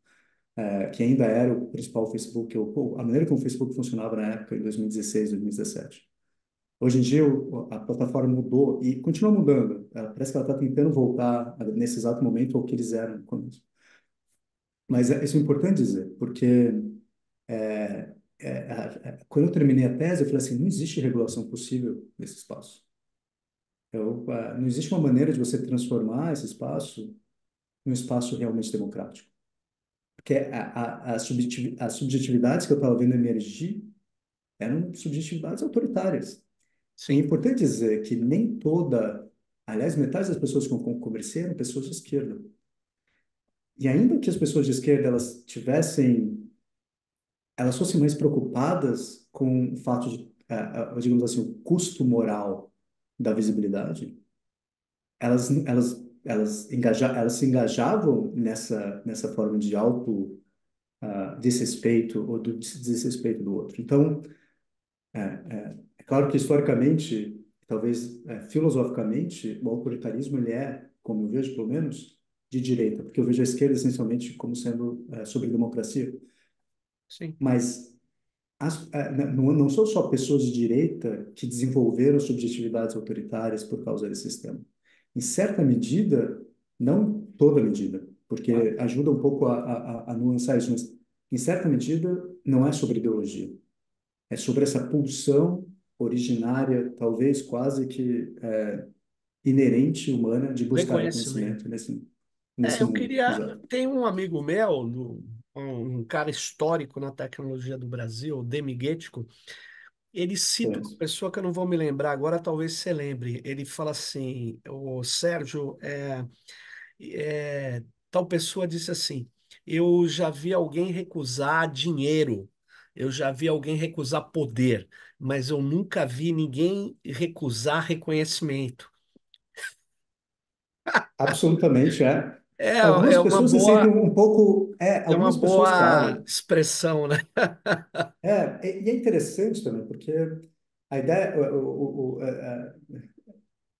[SPEAKER 2] que ainda era o principal Facebook, ou a maneira como o Facebook funcionava na época, em 2016, 2017. Hoje em dia, a plataforma mudou e continua mudando. Parece que ela está tentando voltar, nesse exato momento, ao que eles eram no começo. Mas isso é importante dizer, porque quando eu terminei a tese, eu falei assim, não existe regulação possível nesse espaço. Não existe uma maneira de você transformar esse espaço num espaço realmente democrático. Porque as subjetividades que eu estava vendo emergir eram subjetividades autoritárias. E é
[SPEAKER 1] Sim,
[SPEAKER 2] importante dizer que nem toda, aliás, metade das pessoas que eu conversei eram pessoas de esquerda. E ainda que as pessoas de esquerda elas fossem mais preocupadas com o fato de, digamos assim, o custo moral da visibilidade, elas se engajavam nessa forma de auto desrespeito ou do desrespeito do outro. Então, é claro que historicamente, talvez filosoficamente, o autoritarismo ele é, como eu vejo pelo menos, de direita, porque eu vejo a esquerda essencialmente como sendo sobre democracia.
[SPEAKER 1] sim,
[SPEAKER 2] Mas não são só pessoas de direita que desenvolveram subjetividades autoritárias por causa desse sistema. Em certa medida, não toda medida,
[SPEAKER 1] claro.
[SPEAKER 2] porque ajuda um pouco a nuançar isso, mas em certa medida não é sobre ideologia, é sobre essa pulsão originária, talvez quase que inerente humana de buscar
[SPEAKER 1] Reconhecimento.
[SPEAKER 2] reconhecimento nesse
[SPEAKER 1] Eu
[SPEAKER 2] mundo.
[SPEAKER 1] queria.
[SPEAKER 2] Exato.
[SPEAKER 1] Tem um amigo meu, um cara histórico na tecnologia do Brasil, o Demi Guettico. Ele cita uma
[SPEAKER 2] Conheço.
[SPEAKER 1] pessoa que eu não vou me lembrar agora, talvez você lembre. Ele fala assim: o Sérgio, tal pessoa disse assim: eu já vi alguém recusar dinheiro, eu já vi alguém recusar poder, mas eu nunca vi ninguém recusar reconhecimento.
[SPEAKER 2] Absolutamente é.
[SPEAKER 1] É,
[SPEAKER 2] Algumas pessoas se sentem um pouco.
[SPEAKER 1] é uma
[SPEAKER 2] Algumas pessoas,
[SPEAKER 1] boa
[SPEAKER 2] claro.
[SPEAKER 1] expressão, né?
[SPEAKER 2] E é interessante também, porque a ideia.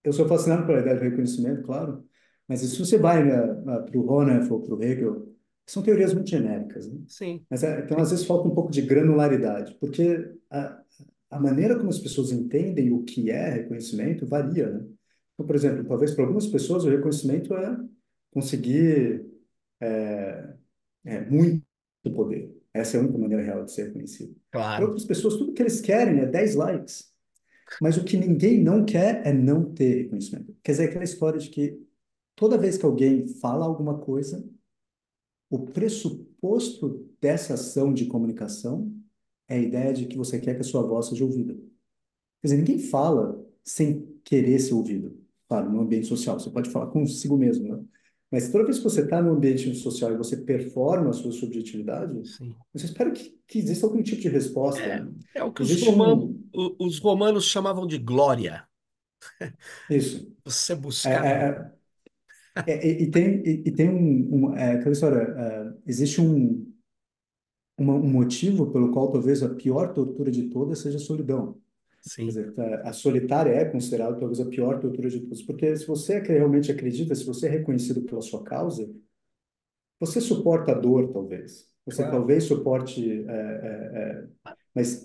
[SPEAKER 2] Eu sou fascinado pela ideia de reconhecimento, claro, mas se você vai para o Honeff ou para o Hegel, são teorias muito genéricas, né?
[SPEAKER 1] Sim,
[SPEAKER 2] Mas, então, às
[SPEAKER 1] sim,
[SPEAKER 2] vezes, falta um pouco de granularidade, porque a maneira como as pessoas entendem o que é reconhecimento varia, né? Então, por exemplo, talvez para algumas pessoas o reconhecimento é conseguir muito poder. Essa é a única maneira real de ser reconhecido. Para
[SPEAKER 1] claro.
[SPEAKER 2] outras pessoas, tudo que eles querem é 10 likes. Mas o que ninguém não quer é não ter reconhecimento. Quer dizer, aquela história de que toda vez que alguém fala alguma coisa, o pressuposto dessa ação de comunicação é a ideia de que você quer que a sua voz seja ouvida. Quer dizer, ninguém fala sem querer ser ouvido. Claro, no ambiente social, você pode falar consigo mesmo, né? Mas toda vez que você está no ambiente social e você performa a sua subjetividade,
[SPEAKER 1] Sim.
[SPEAKER 2] você espera que exista algum tipo de resposta,
[SPEAKER 1] É,
[SPEAKER 2] né?
[SPEAKER 1] é o que
[SPEAKER 2] Existe um...
[SPEAKER 1] os romanos chamavam de glória.
[SPEAKER 2] Isso.
[SPEAKER 1] Você
[SPEAKER 2] É,
[SPEAKER 1] buscar.
[SPEAKER 2] é, e tem aquela história, existe um motivo pelo qual talvez a pior tortura de todas seja a solidão. Quer
[SPEAKER 1] Sim,
[SPEAKER 2] dizer, a solitária é considerada talvez a pior tortura de todas, porque se você realmente acredita, se você é reconhecido pela sua causa, você suporta a dor, talvez. Você
[SPEAKER 1] claro.
[SPEAKER 2] talvez suporte, mas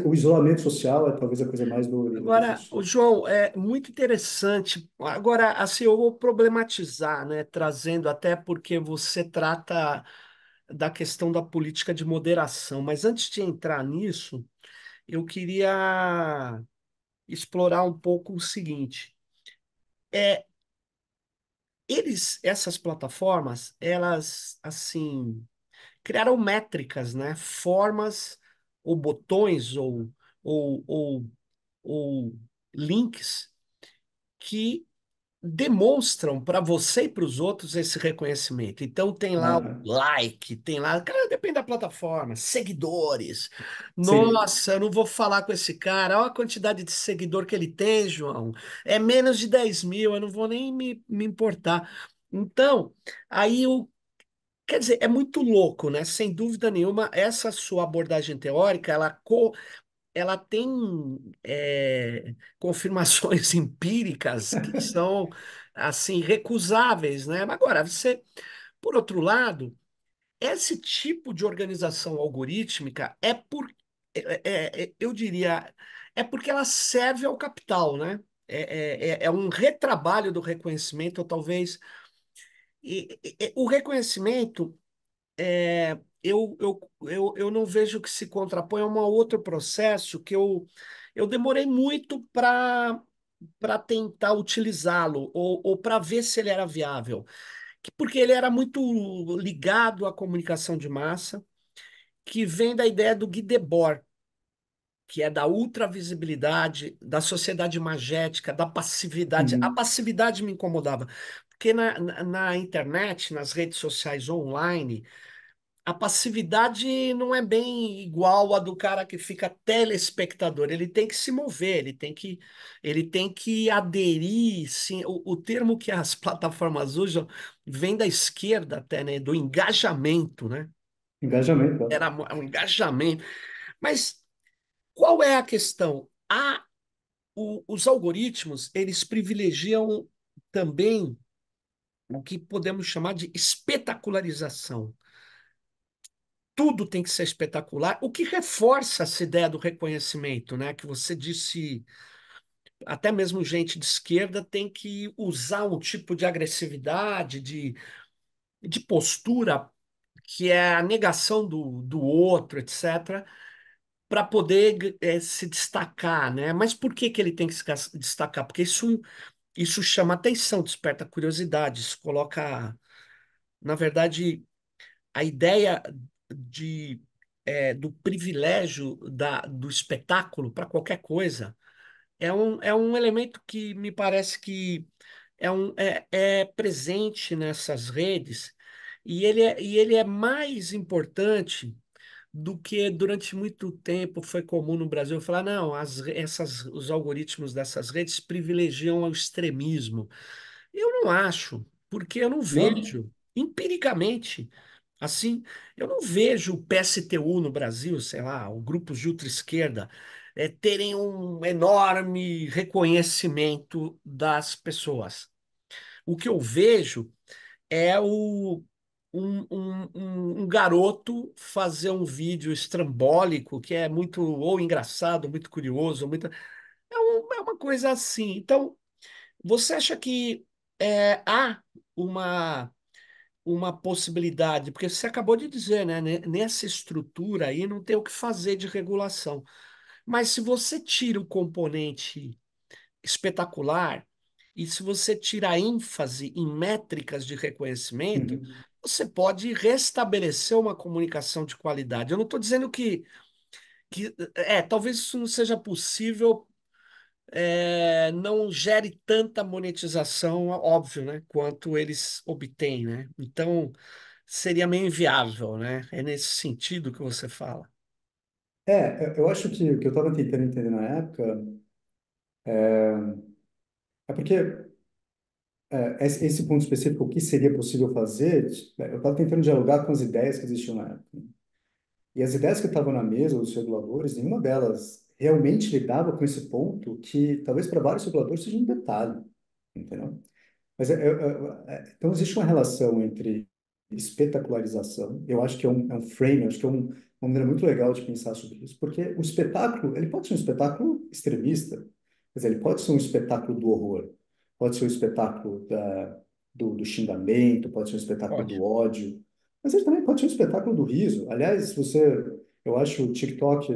[SPEAKER 2] o isolamento social é talvez a coisa mais dolorida que
[SPEAKER 1] Agora, o
[SPEAKER 2] existe.
[SPEAKER 1] João, é muito interessante. Agora, assim, eu vou problematizar, né? Trazendo até porque você trata da questão da política de moderação. Mas antes de entrar nisso, eu queria explorar um pouco o seguinte. É, essas plataformas, elas, assim, criaram métricas, né? Formas ou botões ou, ou, ou links que demonstram para você e para os outros esse reconhecimento. Então tem lá o
[SPEAKER 2] Aham.
[SPEAKER 1] like, tem lá, cara, depende da plataforma, seguidores.
[SPEAKER 2] Sim.
[SPEAKER 1] Nossa, eu não vou falar com esse cara, olha a quantidade de seguidor que ele tem, João. É menos de 10 mil, eu não vou nem me importar. Então, aí o quer dizer, é muito louco, né? Sem dúvida nenhuma, essa sua abordagem teórica, ela tem confirmações empíricas que são assim recusáveis, né? Agora, por outro lado, esse tipo de organização algorítmica eu diria, é porque ela serve ao capital, né? É um retrabalho do reconhecimento, ou talvez o reconhecimento eu não vejo que se contrapõe a um outro processo que eu demorei muito para tentar utilizá-lo ou para ver se ele era viável. Porque ele era muito ligado à comunicação de massa, que vem da ideia do Guy Debord, que é da ultravisibilidade, da sociedade imagética, da passividade. A
[SPEAKER 2] Uhum.
[SPEAKER 1] passividade me incomodava, porque na internet, nas redes sociais online, a passividade não é bem igual a do cara que fica telespectador. Ele tem que se mover, ele tem que aderir, sim. O termo que as plataformas usam vem da esquerda até, né? Do engajamento, né?
[SPEAKER 2] Engajamento, ó.
[SPEAKER 1] Era um engajamento. Mas qual é a questão? Os algoritmos, eles privilegiam também o que podemos chamar de espetacularização. Tudo tem que ser espetacular, o que reforça essa ideia do reconhecimento, né? Que você disse, até mesmo gente de esquerda tem que usar um tipo de agressividade, de postura, que é a negação do outro, etc., para poder se destacar, né? Mas por que que ele tem que se destacar? Porque isso chama atenção, desperta curiosidade, isso coloca, na verdade, a ideia de, do privilégio do espetáculo para qualquer coisa é um elemento que me parece que é presente nessas redes e ele é mais importante do que durante muito tempo foi comum no Brasil falar, não, os algoritmos dessas redes privilegiam o extremismo. Eu não acho, porque eu não
[SPEAKER 2] Não?
[SPEAKER 1] vejo, empiricamente, assim, eu não vejo o PSTU no Brasil, sei lá, o grupo de ultra-esquerda, terem um enorme reconhecimento das pessoas. O que eu vejo é um garoto fazer um vídeo estrambólico que é muito ou engraçado, muito curioso, é uma coisa assim. Então, você acha que há uma, uma possibilidade, porque você acabou de dizer, né? Nessa estrutura aí não tem o que fazer de regulação. Mas se você tira o componente espetacular e se você tira a ênfase em métricas de reconhecimento,
[SPEAKER 2] Uhum.
[SPEAKER 1] você pode restabelecer uma comunicação de qualidade. Eu não estou dizendo que talvez isso não seja possível, não gere tanta monetização, óbvio, né, quanto eles obtêm, né? Então, seria meio inviável, né? É nesse sentido que você fala.
[SPEAKER 2] Eu acho que o que eu estava tentando entender na época é porque esse ponto específico, o que seria possível fazer, eu estava tentando dialogar com as ideias que existiam na época. E as ideias que estavam na mesa dos reguladores, nenhuma delas realmente lidava com esse ponto que talvez para vários reguladores seja um detalhe, entendeu? Mas então existe uma relação entre espetacularização, eu acho que é um frame, eu acho que uma maneira muito legal de pensar sobre isso, porque o espetáculo, ele pode ser um espetáculo extremista, quer dizer, ele pode ser um espetáculo do horror, pode ser um espetáculo do xingamento, pode ser um espetáculo
[SPEAKER 1] Pode.
[SPEAKER 2] do ódio, mas ele também pode ser um espetáculo do riso. Aliás, se você, eu acho o TikTok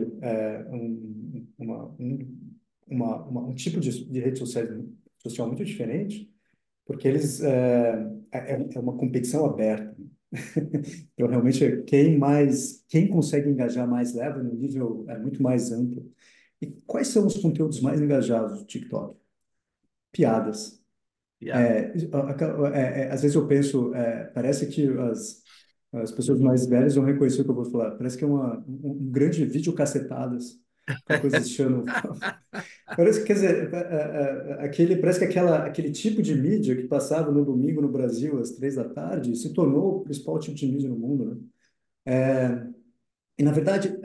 [SPEAKER 2] um tipo de rede social muito diferente, porque eles é uma competição aberta. Então, realmente, quem consegue engajar mais leva no nível muito mais amplo. E quais são os conteúdos mais engajados do TikTok? Piadas.
[SPEAKER 1] Yeah.
[SPEAKER 2] Às vezes eu penso, parece que as pessoas mais velhas vão reconhecer o que eu vou falar. Parece que é um grande vídeo cacetadas com coisas estilo. Parece que, quer dizer, parece que aquele tipo de mídia que passava no domingo no Brasil às 3 da tarde se tornou o principal tipo de mídia no mundo, né? E, na verdade,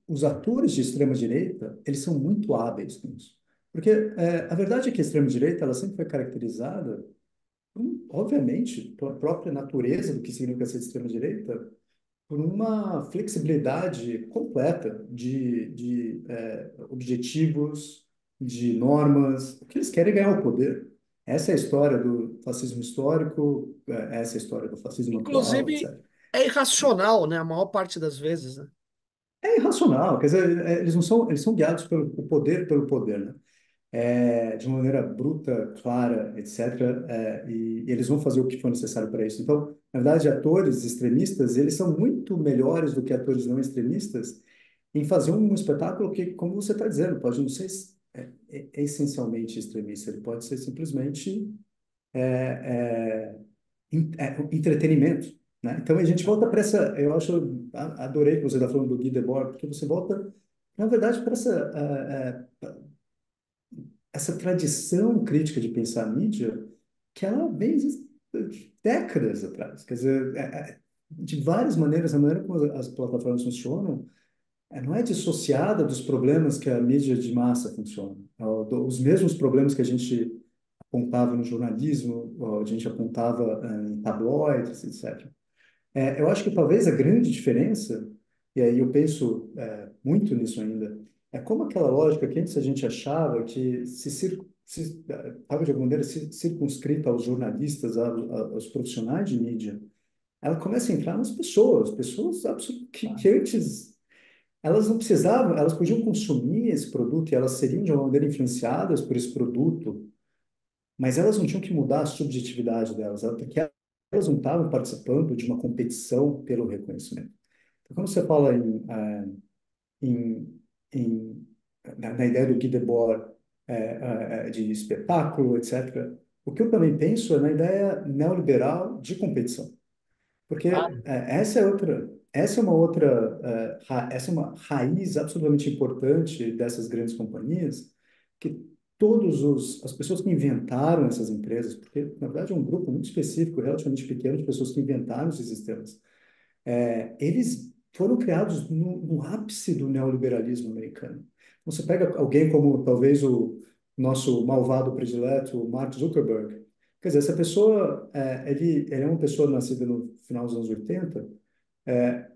[SPEAKER 2] os atores de extrema-direita, eles são muito hábeis nisso. Porque a verdade é que a extrema-direita, ela sempre foi caracterizada, obviamente, pela própria natureza do que significa ser de extrema-direita, por uma flexibilidade completa de objetivos, de normas. O que eles querem é ganhar o poder. Essa é a história do fascismo histórico, essa é a história do fascismo atual,
[SPEAKER 1] Inclusive,
[SPEAKER 2] etc.
[SPEAKER 1] é irracional, né? A maior parte das vezes, né?
[SPEAKER 2] É irracional, quer dizer, eles não são, eles são guiados pelo poder, né? De uma maneira bruta, clara, etc. E eles vão fazer o que for necessário para isso. Então, na verdade, atores extremistas, eles são muito melhores do que atores não extremistas em fazer um espetáculo que, como você está dizendo, pode não ser essencialmente extremista, ele pode ser simplesmente entretenimento, né? Então, a gente volta para essa, eu acho, adorei que você está falando do Guy Debord, porque você volta, na verdade, para essa tradição crítica de pensar a mídia que ela vem de décadas atrás. Quer dizer, de várias maneiras, a maneira como as plataformas funcionam não é dissociada dos problemas que a mídia de massa funciona. Os mesmos problemas que a gente apontava no jornalismo, a gente apontava em tabloides, etc. Eu acho que talvez a grande diferença, e aí eu penso muito nisso ainda, é como aquela lógica que antes a gente achava que estava de alguma maneira circunscrita aos jornalistas, aos profissionais de mídia, ela começa a entrar nas pessoas que antes elas não precisavam, elas podiam consumir esse produto e elas seriam de alguma maneira influenciadas por esse produto, mas elas não tinham que mudar a subjetividade delas, porque elas não estavam participando de uma competição pelo reconhecimento. Então, quando você fala em, em, na ideia do Guy Debord, de espetáculo, etc., o que eu também penso é na ideia neoliberal de competição. Porque
[SPEAKER 1] Claro.
[SPEAKER 2] essa é uma outra, essa é uma raiz absolutamente importante dessas grandes companhias, que as pessoas que inventaram essas empresas, porque na verdade é um grupo muito específico, relativamente pequeno de pessoas que inventaram esses sistemas, eles foram criados no ápice do neoliberalismo americano. Você pega alguém como talvez o nosso malvado predileto, o Mark Zuckerberg. Quer dizer, essa pessoa, ele é uma pessoa nascida no final dos anos 80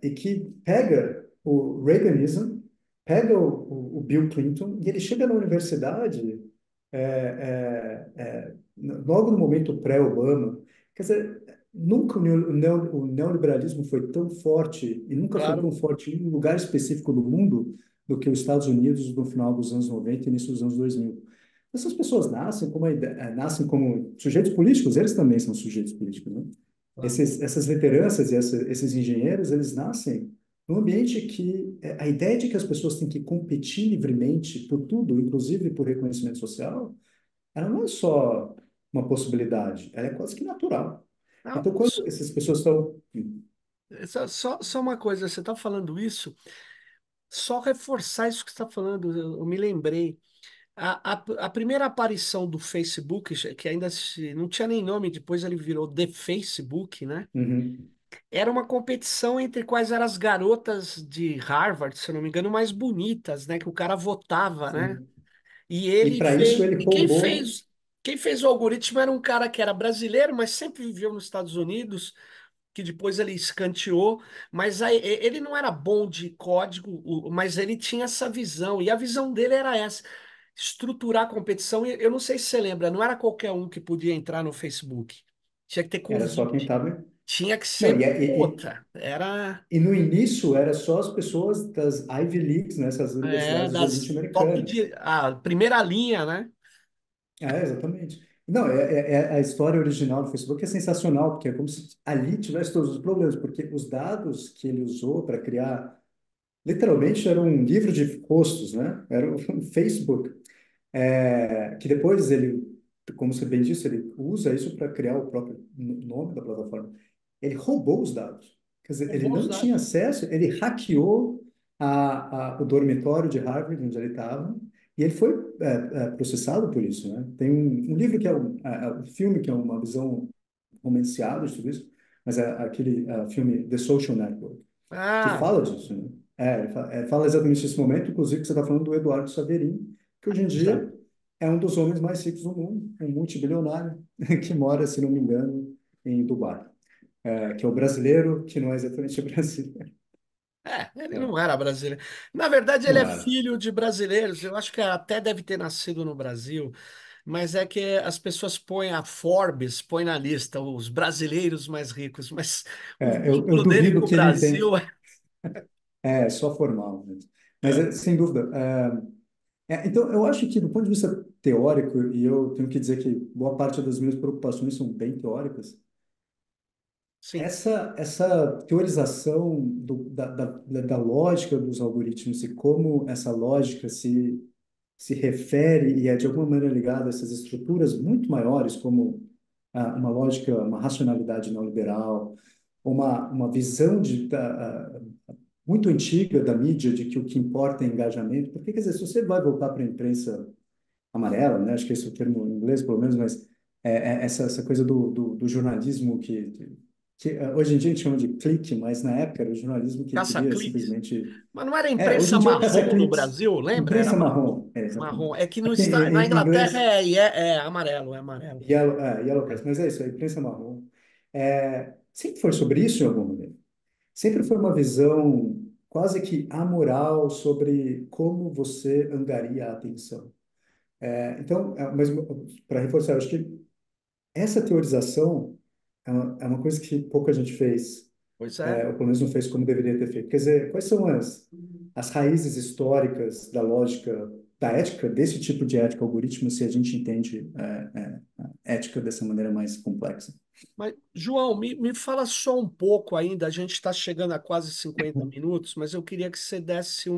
[SPEAKER 2] e que pega o Reaganism, pega o Bill Clinton e ele chega na universidade logo no momento pré-Obama. Quer dizer, nunca o neoliberalismo foi tão forte e nunca foi tão
[SPEAKER 1] Claro.
[SPEAKER 2] forte em um lugar específico do mundo do que os Estados Unidos no final dos anos 90 e início dos anos 2000. Essas pessoas nascem como sujeitos políticos, eles também são sujeitos políticos, né?
[SPEAKER 1] Claro.
[SPEAKER 2] Essas lideranças e esses engenheiros, eles nascem num ambiente que a ideia de que as pessoas têm que competir livremente por tudo, inclusive por reconhecimento social, ela não é só uma possibilidade, ela é quase que natural.
[SPEAKER 1] Não,
[SPEAKER 2] Então, quando essas pessoas estão.
[SPEAKER 1] só uma coisa, você está falando isso, só reforçar isso que você está falando, eu me lembrei. a primeira aparição do Facebook, que ainda não tinha nem nome, depois ele virou The Facebook, né?
[SPEAKER 2] Uhum.
[SPEAKER 1] Era uma competição entre quais eram as garotas de Harvard, se eu não me engano, mais bonitas, né? Que o cara votava, né?
[SPEAKER 2] Sim.
[SPEAKER 1] E
[SPEAKER 2] E
[SPEAKER 1] ele
[SPEAKER 2] para isso
[SPEAKER 1] fez.
[SPEAKER 2] ele
[SPEAKER 1] E
[SPEAKER 2] roubou.
[SPEAKER 1] quem fez o algoritmo era um cara que era brasileiro, mas sempre viveu nos Estados Unidos, que depois ele escanteou. Mas aí, ele não era bom de código, mas ele tinha essa visão. E a visão dele era essa: estruturar a competição. E eu não sei se você lembra, não era qualquer um que podia entrar no Facebook. Tinha que ter
[SPEAKER 2] Era só quem
[SPEAKER 1] convite.
[SPEAKER 2] estava.
[SPEAKER 1] Tinha que
[SPEAKER 2] Não,
[SPEAKER 1] ser outra. Era
[SPEAKER 2] e no início era só as pessoas das Ivy Leagues, né, essas universidades de elite
[SPEAKER 1] das top
[SPEAKER 2] americanas.
[SPEAKER 1] de. A primeira linha, né?
[SPEAKER 2] É, exatamente. Não, a história original do Facebook é sensacional, porque é como se ali tivesse todos os problemas, porque os dados que ele usou para criar, literalmente era um livro de rostos, né? Era o Facebook. Que depois ele, como você bem disse, ele usa isso para criar o próprio nome da plataforma. Ele roubou os dados. Quer dizer, ele
[SPEAKER 1] Roubou os
[SPEAKER 2] não tinha
[SPEAKER 1] dados.
[SPEAKER 2] acesso, ele hackeou o dormitório de Harvard, onde ele estava, e ele foi processado por isso, né? Tem um livro que é um filme que é uma visão romanceada de tudo isso, mas é aquele filme The Social Network, que
[SPEAKER 1] Ah,
[SPEAKER 2] fala disso, né? Ele fala exatamente nesse momento, inclusive que você está falando do Eduardo Saverin, que hoje em
[SPEAKER 1] exato.
[SPEAKER 2] dia é um dos homens mais ricos do mundo, um multibilionário, que mora, se não me engano, em Dubai, que é o brasileiro, que não é exatamente brasileiro.
[SPEAKER 1] Ele
[SPEAKER 2] É,
[SPEAKER 1] não era brasileiro. Na verdade, ele
[SPEAKER 2] não
[SPEAKER 1] é
[SPEAKER 2] era.
[SPEAKER 1] filho de brasileiros. Eu acho que até deve ter nascido no Brasil, mas é que as pessoas põem a Forbes, põe na lista os brasileiros mais ricos, mas o
[SPEAKER 2] Eu
[SPEAKER 1] vínculo dele com
[SPEAKER 2] duvido
[SPEAKER 1] o
[SPEAKER 2] que ele
[SPEAKER 1] Brasil.
[SPEAKER 2] tem. É só formal mesmo. Mas,
[SPEAKER 1] É,
[SPEAKER 2] sem dúvida. Então, eu acho que, do ponto de vista teórico, e eu tenho que dizer que boa parte das minhas preocupações são bem teóricas,
[SPEAKER 1] sim,
[SPEAKER 2] essa teorização da lógica dos algoritmos e como essa lógica se refere e é de alguma maneira ligada a essas estruturas muito maiores, como uma lógica, uma racionalidade neoliberal, uma visão muito antiga da mídia de que o que importa é engajamento. Porque, quer dizer, se você vai voltar para a imprensa amarela, né? Acho que esse é o termo em inglês, pelo menos, mas essa coisa do jornalismo que hoje em dia a gente chama de clique, mas na época era o jornalismo que queria
[SPEAKER 1] caça-cliques.
[SPEAKER 2] simplesmente.
[SPEAKER 1] Mas não era
[SPEAKER 2] Hoje
[SPEAKER 1] imprensa
[SPEAKER 2] em dia é o
[SPEAKER 1] marrom no
[SPEAKER 2] caça-cliques,
[SPEAKER 1] Brasil, lembra? Era
[SPEAKER 2] imprensa
[SPEAKER 1] marrom.
[SPEAKER 2] marrom,
[SPEAKER 1] Marrom.
[SPEAKER 2] exatamente.
[SPEAKER 1] É que no,
[SPEAKER 2] Aqui
[SPEAKER 1] na
[SPEAKER 2] em
[SPEAKER 1] Inglaterra
[SPEAKER 2] inglês,
[SPEAKER 1] é amarelo, é amarelo.
[SPEAKER 2] yellow press, mas é isso, a imprensa marrom. Sempre foi sobre isso em algum momento. Sempre foi uma visão quase que amoral sobre como você angaria a atenção. Então, mas para reforçar, eu acho que essa teorização é uma coisa que pouca gente fez,
[SPEAKER 1] Pois é.
[SPEAKER 2] ou pelo menos não fez como deveria ter feito. Quer dizer, quais são as raízes históricas da lógica, da ética, desse tipo de ética algoritmo, se a gente entende a ética dessa maneira mais complexa?
[SPEAKER 1] Mas, João, me fala só um pouco ainda. A gente está chegando a quase 50 minutos, mas eu queria que você desse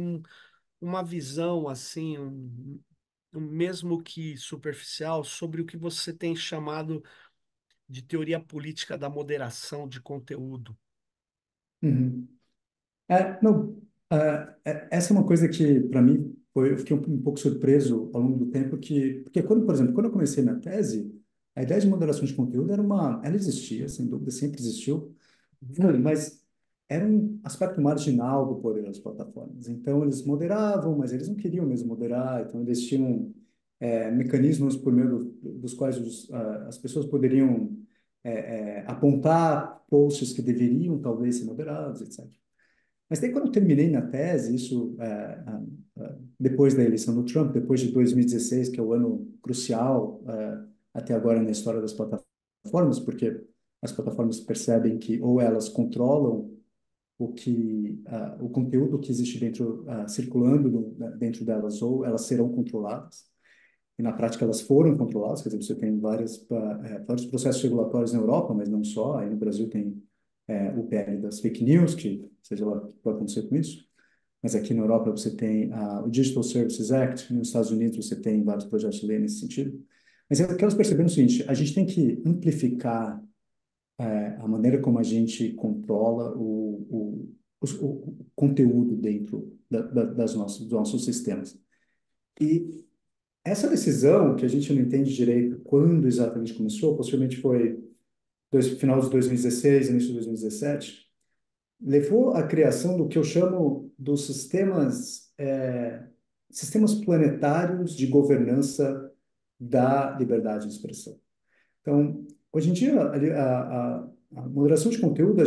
[SPEAKER 1] uma visão, assim, mesmo que superficial, sobre o que você tem chamado de teoria política da moderação de conteúdo.
[SPEAKER 2] Uhum. Não, essa é uma coisa que, para mim, eu fiquei um pouco surpreso ao longo do tempo, porque quando, por exemplo, quando eu comecei minha tese, a ideia de moderação de conteúdo ela existia, sem dúvida, sempre existiu, mas era um aspecto marginal do poder das plataformas. Então, eles moderavam, mas eles não queriam mesmo moderar, então eles tinham mecanismos por meio dos quais as pessoas poderiam apontar posts que deveriam talvez ser moderados, etc. Mas daí, quando eu terminei minha tese, isso depois da eleição do Trump, depois de 2016, que é o ano crucial até agora na história das plataformas, porque as plataformas percebem que ou elas controlam o conteúdo que existe dentro, circulando dentro delas, ou elas serão controladas. E na prática elas foram controladas, quer dizer, você tem vários processos regulatórios na Europa, mas não só. Aí no Brasil tem o PL das fake news, que seja lá o que vai acontecer com isso. Mas aqui na Europa você tem o Digital Services Act, nos Estados Unidos você tem vários projetos de lei nesse sentido. Mas eu quero perceber o seguinte: a gente tem que amplificar a maneira como a gente controla o conteúdo dentro dos nossos sistemas. E essa decisão, que a gente não entende direito quando exatamente começou, possivelmente foi final de 2016, início de 2017, levou à criação do que eu chamo dos sistemas planetários de governança da liberdade de expressão. Então, hoje em dia, a moderação de conteúdo,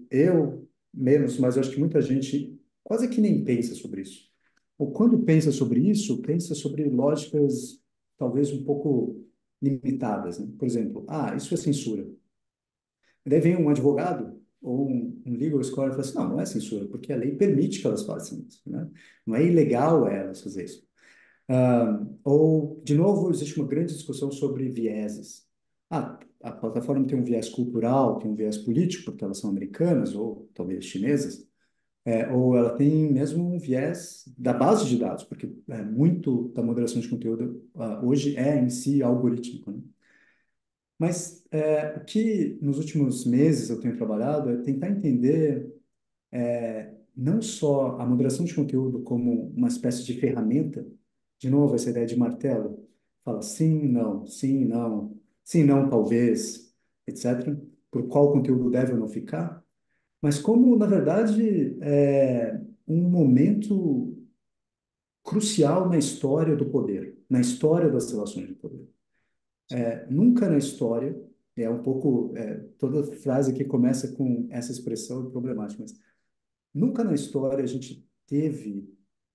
[SPEAKER 2] eu menos, mas eu acho que muita gente quase que nem pensa sobre isso. Ou quando pensa sobre isso, pensa sobre lógicas talvez um pouco limitadas, né? Por exemplo, isso é censura. Daí vem um advogado ou um legal scholar e fala assim, não, não é censura, porque a lei permite que elas façam isso, né? Não é ilegal elas fazer isso. Ou, de novo, existe uma grande discussão sobre vieses. A plataforma tem um viés cultural, tem um viés político, porque elas são americanas ou talvez chinesas, ou ela tem mesmo um viés da base de dados, porque muito da moderação de conteúdo hoje é em si algorítmico, né? Mas o que nos últimos meses eu tenho trabalhado é tentar entender não só a moderação de conteúdo como uma espécie de ferramenta, de novo, essa ideia de martelo, fala sim, não, talvez, etc., por qual conteúdo deve ou não ficar, mas como, na verdade, um momento crucial na história do poder, na história das relações de poder. Nunca na história, toda frase que começa com essa expressão é problemática, mas nunca na história a gente teve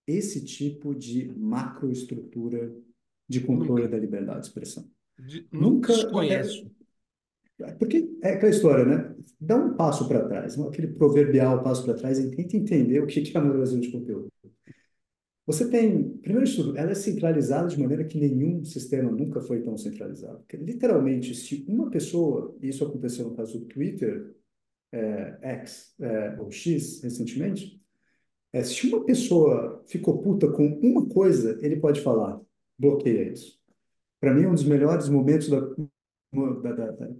[SPEAKER 2] esse tipo de macroestrutura de controle
[SPEAKER 1] Nunca.
[SPEAKER 2] da liberdade de expressão. Nunca,
[SPEAKER 1] Desconheço.
[SPEAKER 2] porque é aquela história, né? Dá um passo para trás, aquele proverbial passo para trás e tenta entender o que é a moderação de conteúdo. Você tem, primeiro de tudo, ela é centralizada de maneira que nenhum sistema nunca foi tão centralizado. Porque, literalmente, se uma pessoa, e isso aconteceu no caso do Twitter, X, ou X, recentemente, se uma pessoa ficou puta com uma coisa, ele pode falar, bloqueia isso. Para mim, um dos melhores momentos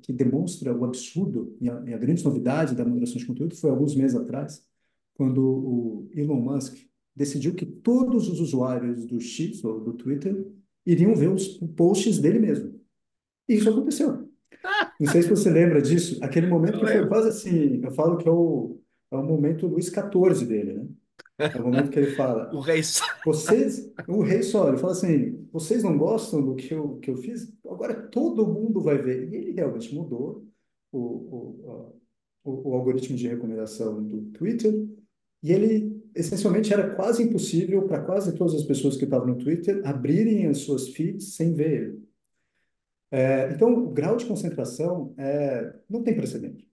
[SPEAKER 2] que demonstra o absurdo e a grande novidade da moderação de conteúdo foi alguns meses atrás, quando o Elon Musk decidiu que todos os usuários do X ou do Twitter iriam ver os posts dele mesmo. E isso aconteceu. Não sei se você lembra disso, aquele momento
[SPEAKER 1] Eu
[SPEAKER 2] que foi
[SPEAKER 1] lembro.
[SPEAKER 2] quase assim, eu falo que é o momento Luís XIV dele, né? É o momento que ele
[SPEAKER 1] O
[SPEAKER 2] fala,
[SPEAKER 1] rei.
[SPEAKER 2] o rei só, ele fala assim, vocês não gostam do que eu fiz? Agora todo mundo vai ver. E ele realmente mudou o, o algoritmo de recomendação do Twitter, e ele, essencialmente, era quase impossível para quase todas as pessoas que estavam no Twitter abrirem as suas feeds sem ver ele. Então, o grau de concentração não tem precedente.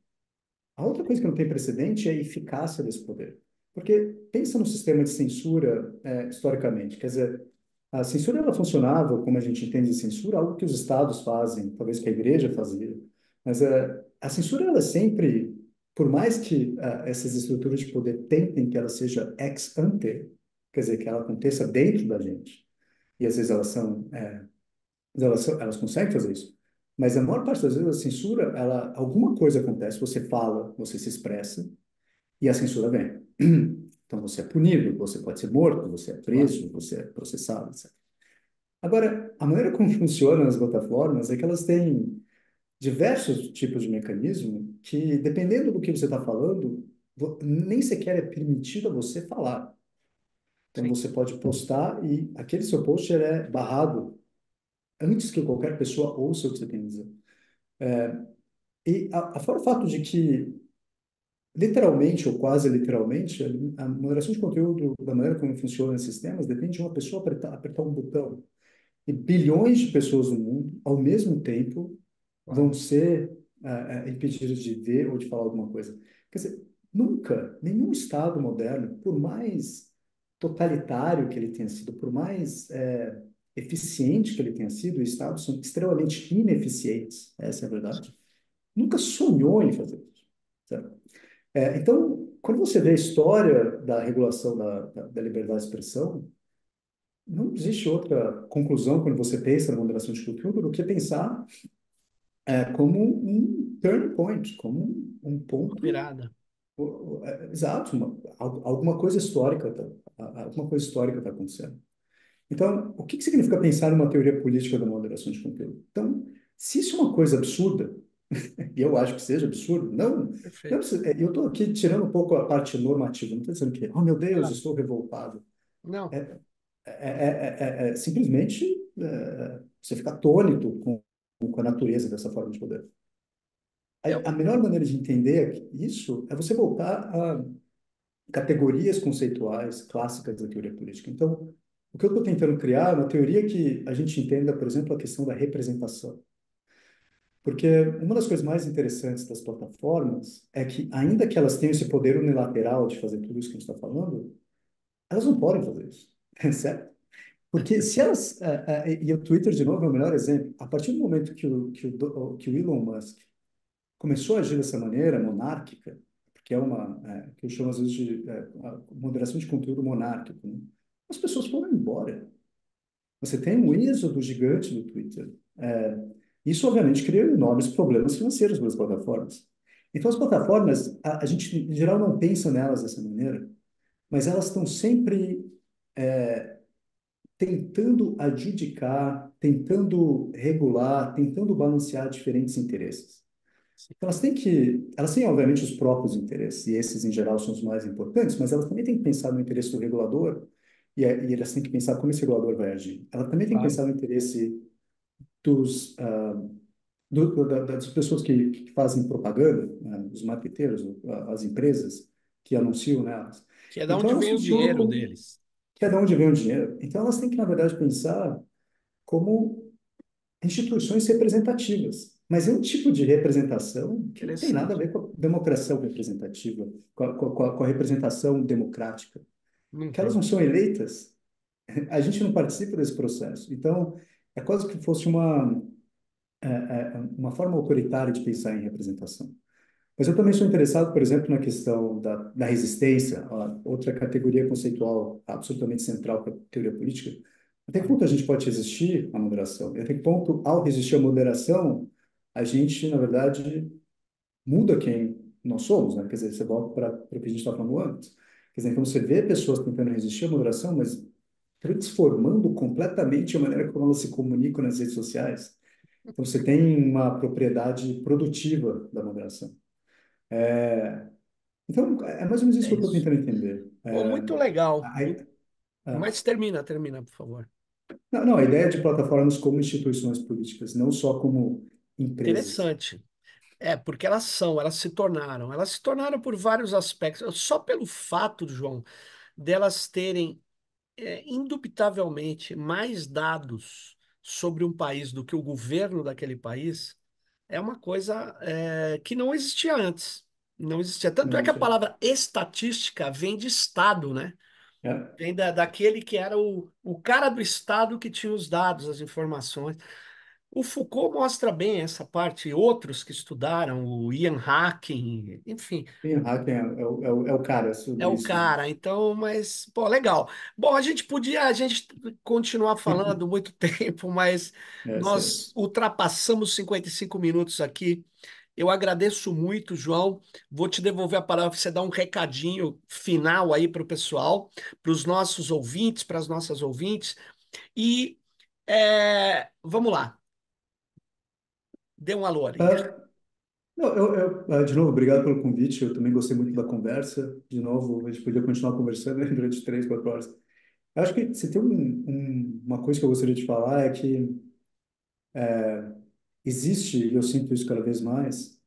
[SPEAKER 2] A outra coisa que não tem precedente é a eficácia desse poder. Porque pensa no sistema de censura historicamente. Quer dizer, a censura ela funcionava, como a gente entende de censura, algo que os estados fazem, talvez que a igreja fazia. Mas a censura, ela é sempre, por mais que essas estruturas de poder tentem que ela seja ex ante, quer dizer, que ela aconteça dentro da gente, e às vezes elas conseguem fazer isso. Mas a maior parte das vezes a censura, alguma coisa acontece, você fala, você se expressa, e a censura vem. Então você é punido, você pode ser morto, você é
[SPEAKER 1] Claro.
[SPEAKER 2] preso, você é processado, etc. Agora, a maneira como funcionam as plataformas é que elas têm diversos tipos de mecanismo que, dependendo do que você está falando, nem sequer é permitido a você falar. Então
[SPEAKER 1] Sim.
[SPEAKER 2] você pode postar e aquele seu post ele é barrado antes que qualquer pessoa ouça o que você tem a dizer. Fora o fato de que, literalmente ou quase literalmente, a moderação de conteúdo, da maneira como funciona esses sistemas, depende de uma pessoa apertar um botão. E bilhões de pessoas no mundo, ao mesmo tempo, vão
[SPEAKER 1] Claro.
[SPEAKER 2] ser impedidas de ver ou de falar alguma coisa. Quer dizer, nunca, nenhum Estado moderno, por mais totalitário que ele tenha sido, por mais eficiente que ele tenha sido, os Estados são extremamente ineficientes, essa é a verdade, nunca sonhou em fazer isso. Certo? Então, quando você vê a história da regulação da liberdade de expressão, não existe outra conclusão quando você pensa na moderação de conteúdo do que pensar como um turning point, como um
[SPEAKER 1] Uma
[SPEAKER 2] ponto
[SPEAKER 1] virada.
[SPEAKER 2] exato, alguma coisa histórica alguma coisa histórica está acontecendo. Então, o que que significa pensar numa teoria política da moderação de conteúdo? Então, se isso é uma coisa absurda, e eu acho que seja absurdo, não
[SPEAKER 1] Perfeito.
[SPEAKER 2] eu estou aqui tirando um pouco a parte normativa, não estou dizendo que, oh meu Deus,
[SPEAKER 1] Claro.
[SPEAKER 2] estou revoltado.
[SPEAKER 1] Não,
[SPEAKER 2] Simplesmente você fica atônito com a natureza dessa forma de poder. A
[SPEAKER 1] eu,
[SPEAKER 2] melhor maneira de entender isso é você voltar a categorias conceituais clássicas da teoria política. Então, o que eu estou tentando criar é uma teoria que a gente entenda, por exemplo, a questão da representação. Porque uma das coisas mais interessantes das plataformas é que, ainda que elas tenham esse poder unilateral de fazer tudo isso que a gente está falando, elas não podem fazer isso, certo? Porque se elas, e o Twitter, de novo, é o melhor exemplo, a partir do momento que o Elon Musk começou a agir dessa maneira monárquica, que é que eu chamo às vezes de a moderação de conteúdo monárquico, né? As pessoas foram embora. Você tem um êxodo gigante no Twitter. Isso, obviamente, cria enormes problemas financeiros para as plataformas. Então, as plataformas, a gente, em geral, não pensa nelas dessa maneira, mas elas estão sempre tentando adjudicar, tentando regular, tentando balancear diferentes interesses. Então, elas têm, obviamente, os próprios interesses, e esses, em geral, são os mais importantes, mas elas também têm que pensar no interesse do regulador, e elas têm que pensar como esse regulador vai agir. Ela também tem que
[SPEAKER 1] claro.
[SPEAKER 2] pensar no interesse dos, das pessoas que fazem propaganda, né, os marqueteiros, as empresas que anunciam nelas.
[SPEAKER 1] Que é de
[SPEAKER 2] Então,
[SPEAKER 1] onde
[SPEAKER 2] elas
[SPEAKER 1] vem o
[SPEAKER 2] funcionam
[SPEAKER 1] dinheiro
[SPEAKER 2] como,
[SPEAKER 1] deles.
[SPEAKER 2] que é de onde vem o dinheiro. Então, elas têm que, na verdade, pensar como instituições representativas. Mas é um tipo de representação que não tem nada a
[SPEAKER 1] Interessante.
[SPEAKER 2] ver com a democracia representativa, com a representação democrática,
[SPEAKER 1] Não
[SPEAKER 2] que elas
[SPEAKER 1] tem.
[SPEAKER 2] não são eleitas, a gente não participa desse processo. Então, é quase que fosse uma forma autoritária de pensar em representação. Mas eu também sou interessado, por exemplo, na questão da resistência, ó, outra categoria conceitual absolutamente central para a teoria política. Até que
[SPEAKER 1] Claro.
[SPEAKER 2] ponto a gente pode resistir à moderação? E até que ponto, ao resistir à moderação, a gente, na verdade, muda quem nós somos, né? Quer dizer, você volta para o que a gente estava falando antes. Quer dizer, então você vê pessoas tentando resistir à moderação, mas transformando completamente a maneira como elas se comunicam nas redes sociais. Então você tem uma propriedade produtiva da moderação. Então, é mais ou menos isso
[SPEAKER 1] É
[SPEAKER 2] que eu estou
[SPEAKER 1] isso.
[SPEAKER 2] tentando entender.
[SPEAKER 1] Pô, muito legal.
[SPEAKER 2] A- a-
[SPEAKER 1] Mas termina, por favor.
[SPEAKER 2] não, a ideia de plataformas como instituições políticas, não só como empresas.
[SPEAKER 1] Interessante. É, porque elas se tornaram. Elas se tornaram por vários aspectos. Só pelo fato, João, delas terem, indubitavelmente, mais dados sobre um país do que o governo daquele país, é uma coisa, que não existia antes. Não existia. Tanto
[SPEAKER 2] Não,
[SPEAKER 1] é que a
[SPEAKER 2] isso
[SPEAKER 1] palavra estatística vem de Estado, né?
[SPEAKER 2] é.
[SPEAKER 1] Vem daquele que era o cara do Estado que tinha os dados, as informações. O Foucault mostra bem essa parte, e outros que estudaram, o Ian Hacking, enfim,
[SPEAKER 2] Sim, o hacking é o cara
[SPEAKER 1] é
[SPEAKER 2] sobre
[SPEAKER 1] o
[SPEAKER 2] isso, né?
[SPEAKER 1] cara. Então, mas, pô, legal. Bom, a gente continuar falando muito tempo, mas
[SPEAKER 2] É
[SPEAKER 1] nós
[SPEAKER 2] certo.
[SPEAKER 1] ultrapassamos 55 minutos aqui. Eu agradeço muito, João. Vou te devolver a palavra para você dar um recadinho final aí para o pessoal, para os nossos ouvintes, para as nossas ouvintes. E vamos lá, dê um alô aí.
[SPEAKER 2] Ah, não, de novo, obrigado pelo convite. Eu também gostei muito da conversa. De novo, a gente podia continuar conversando aí durante 3, 4 horas. Eu acho que se tem uma coisa que eu gostaria de falar é que existe, e eu sinto isso cada vez mais,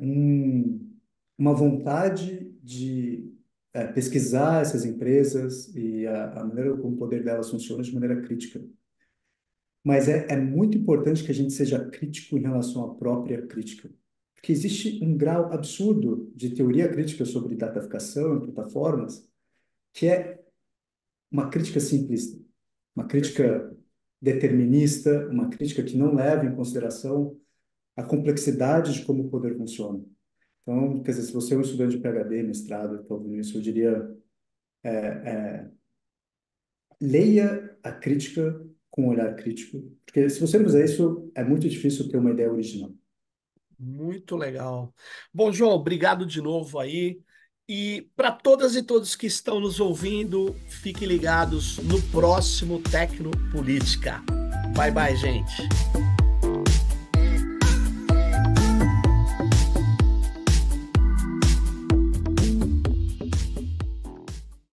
[SPEAKER 2] um, uma vontade de pesquisar essas empresas e a maneira como o poder delas funciona de maneira crítica. Mas é muito importante que a gente seja crítico em relação à própria crítica. Porque existe um grau absurdo de teoria crítica sobre dataficação em plataformas, que é uma crítica simplista, uma
[SPEAKER 1] Perfeito.
[SPEAKER 2] crítica determinista, uma crítica que não leva em consideração a complexidade de como o poder funciona. Então, quer dizer, se você é um estudante de PhD, mestrado, está ouvindo isso, eu diria, leia a crítica com um olhar crítico, porque se você não fizer isso, é muito difícil ter uma ideia original.
[SPEAKER 1] Muito legal. Bom, João, obrigado de novo aí. E para todas e todos que estão nos ouvindo, fiquem ligados no próximo Tecnopolítica. Bye bye, gente.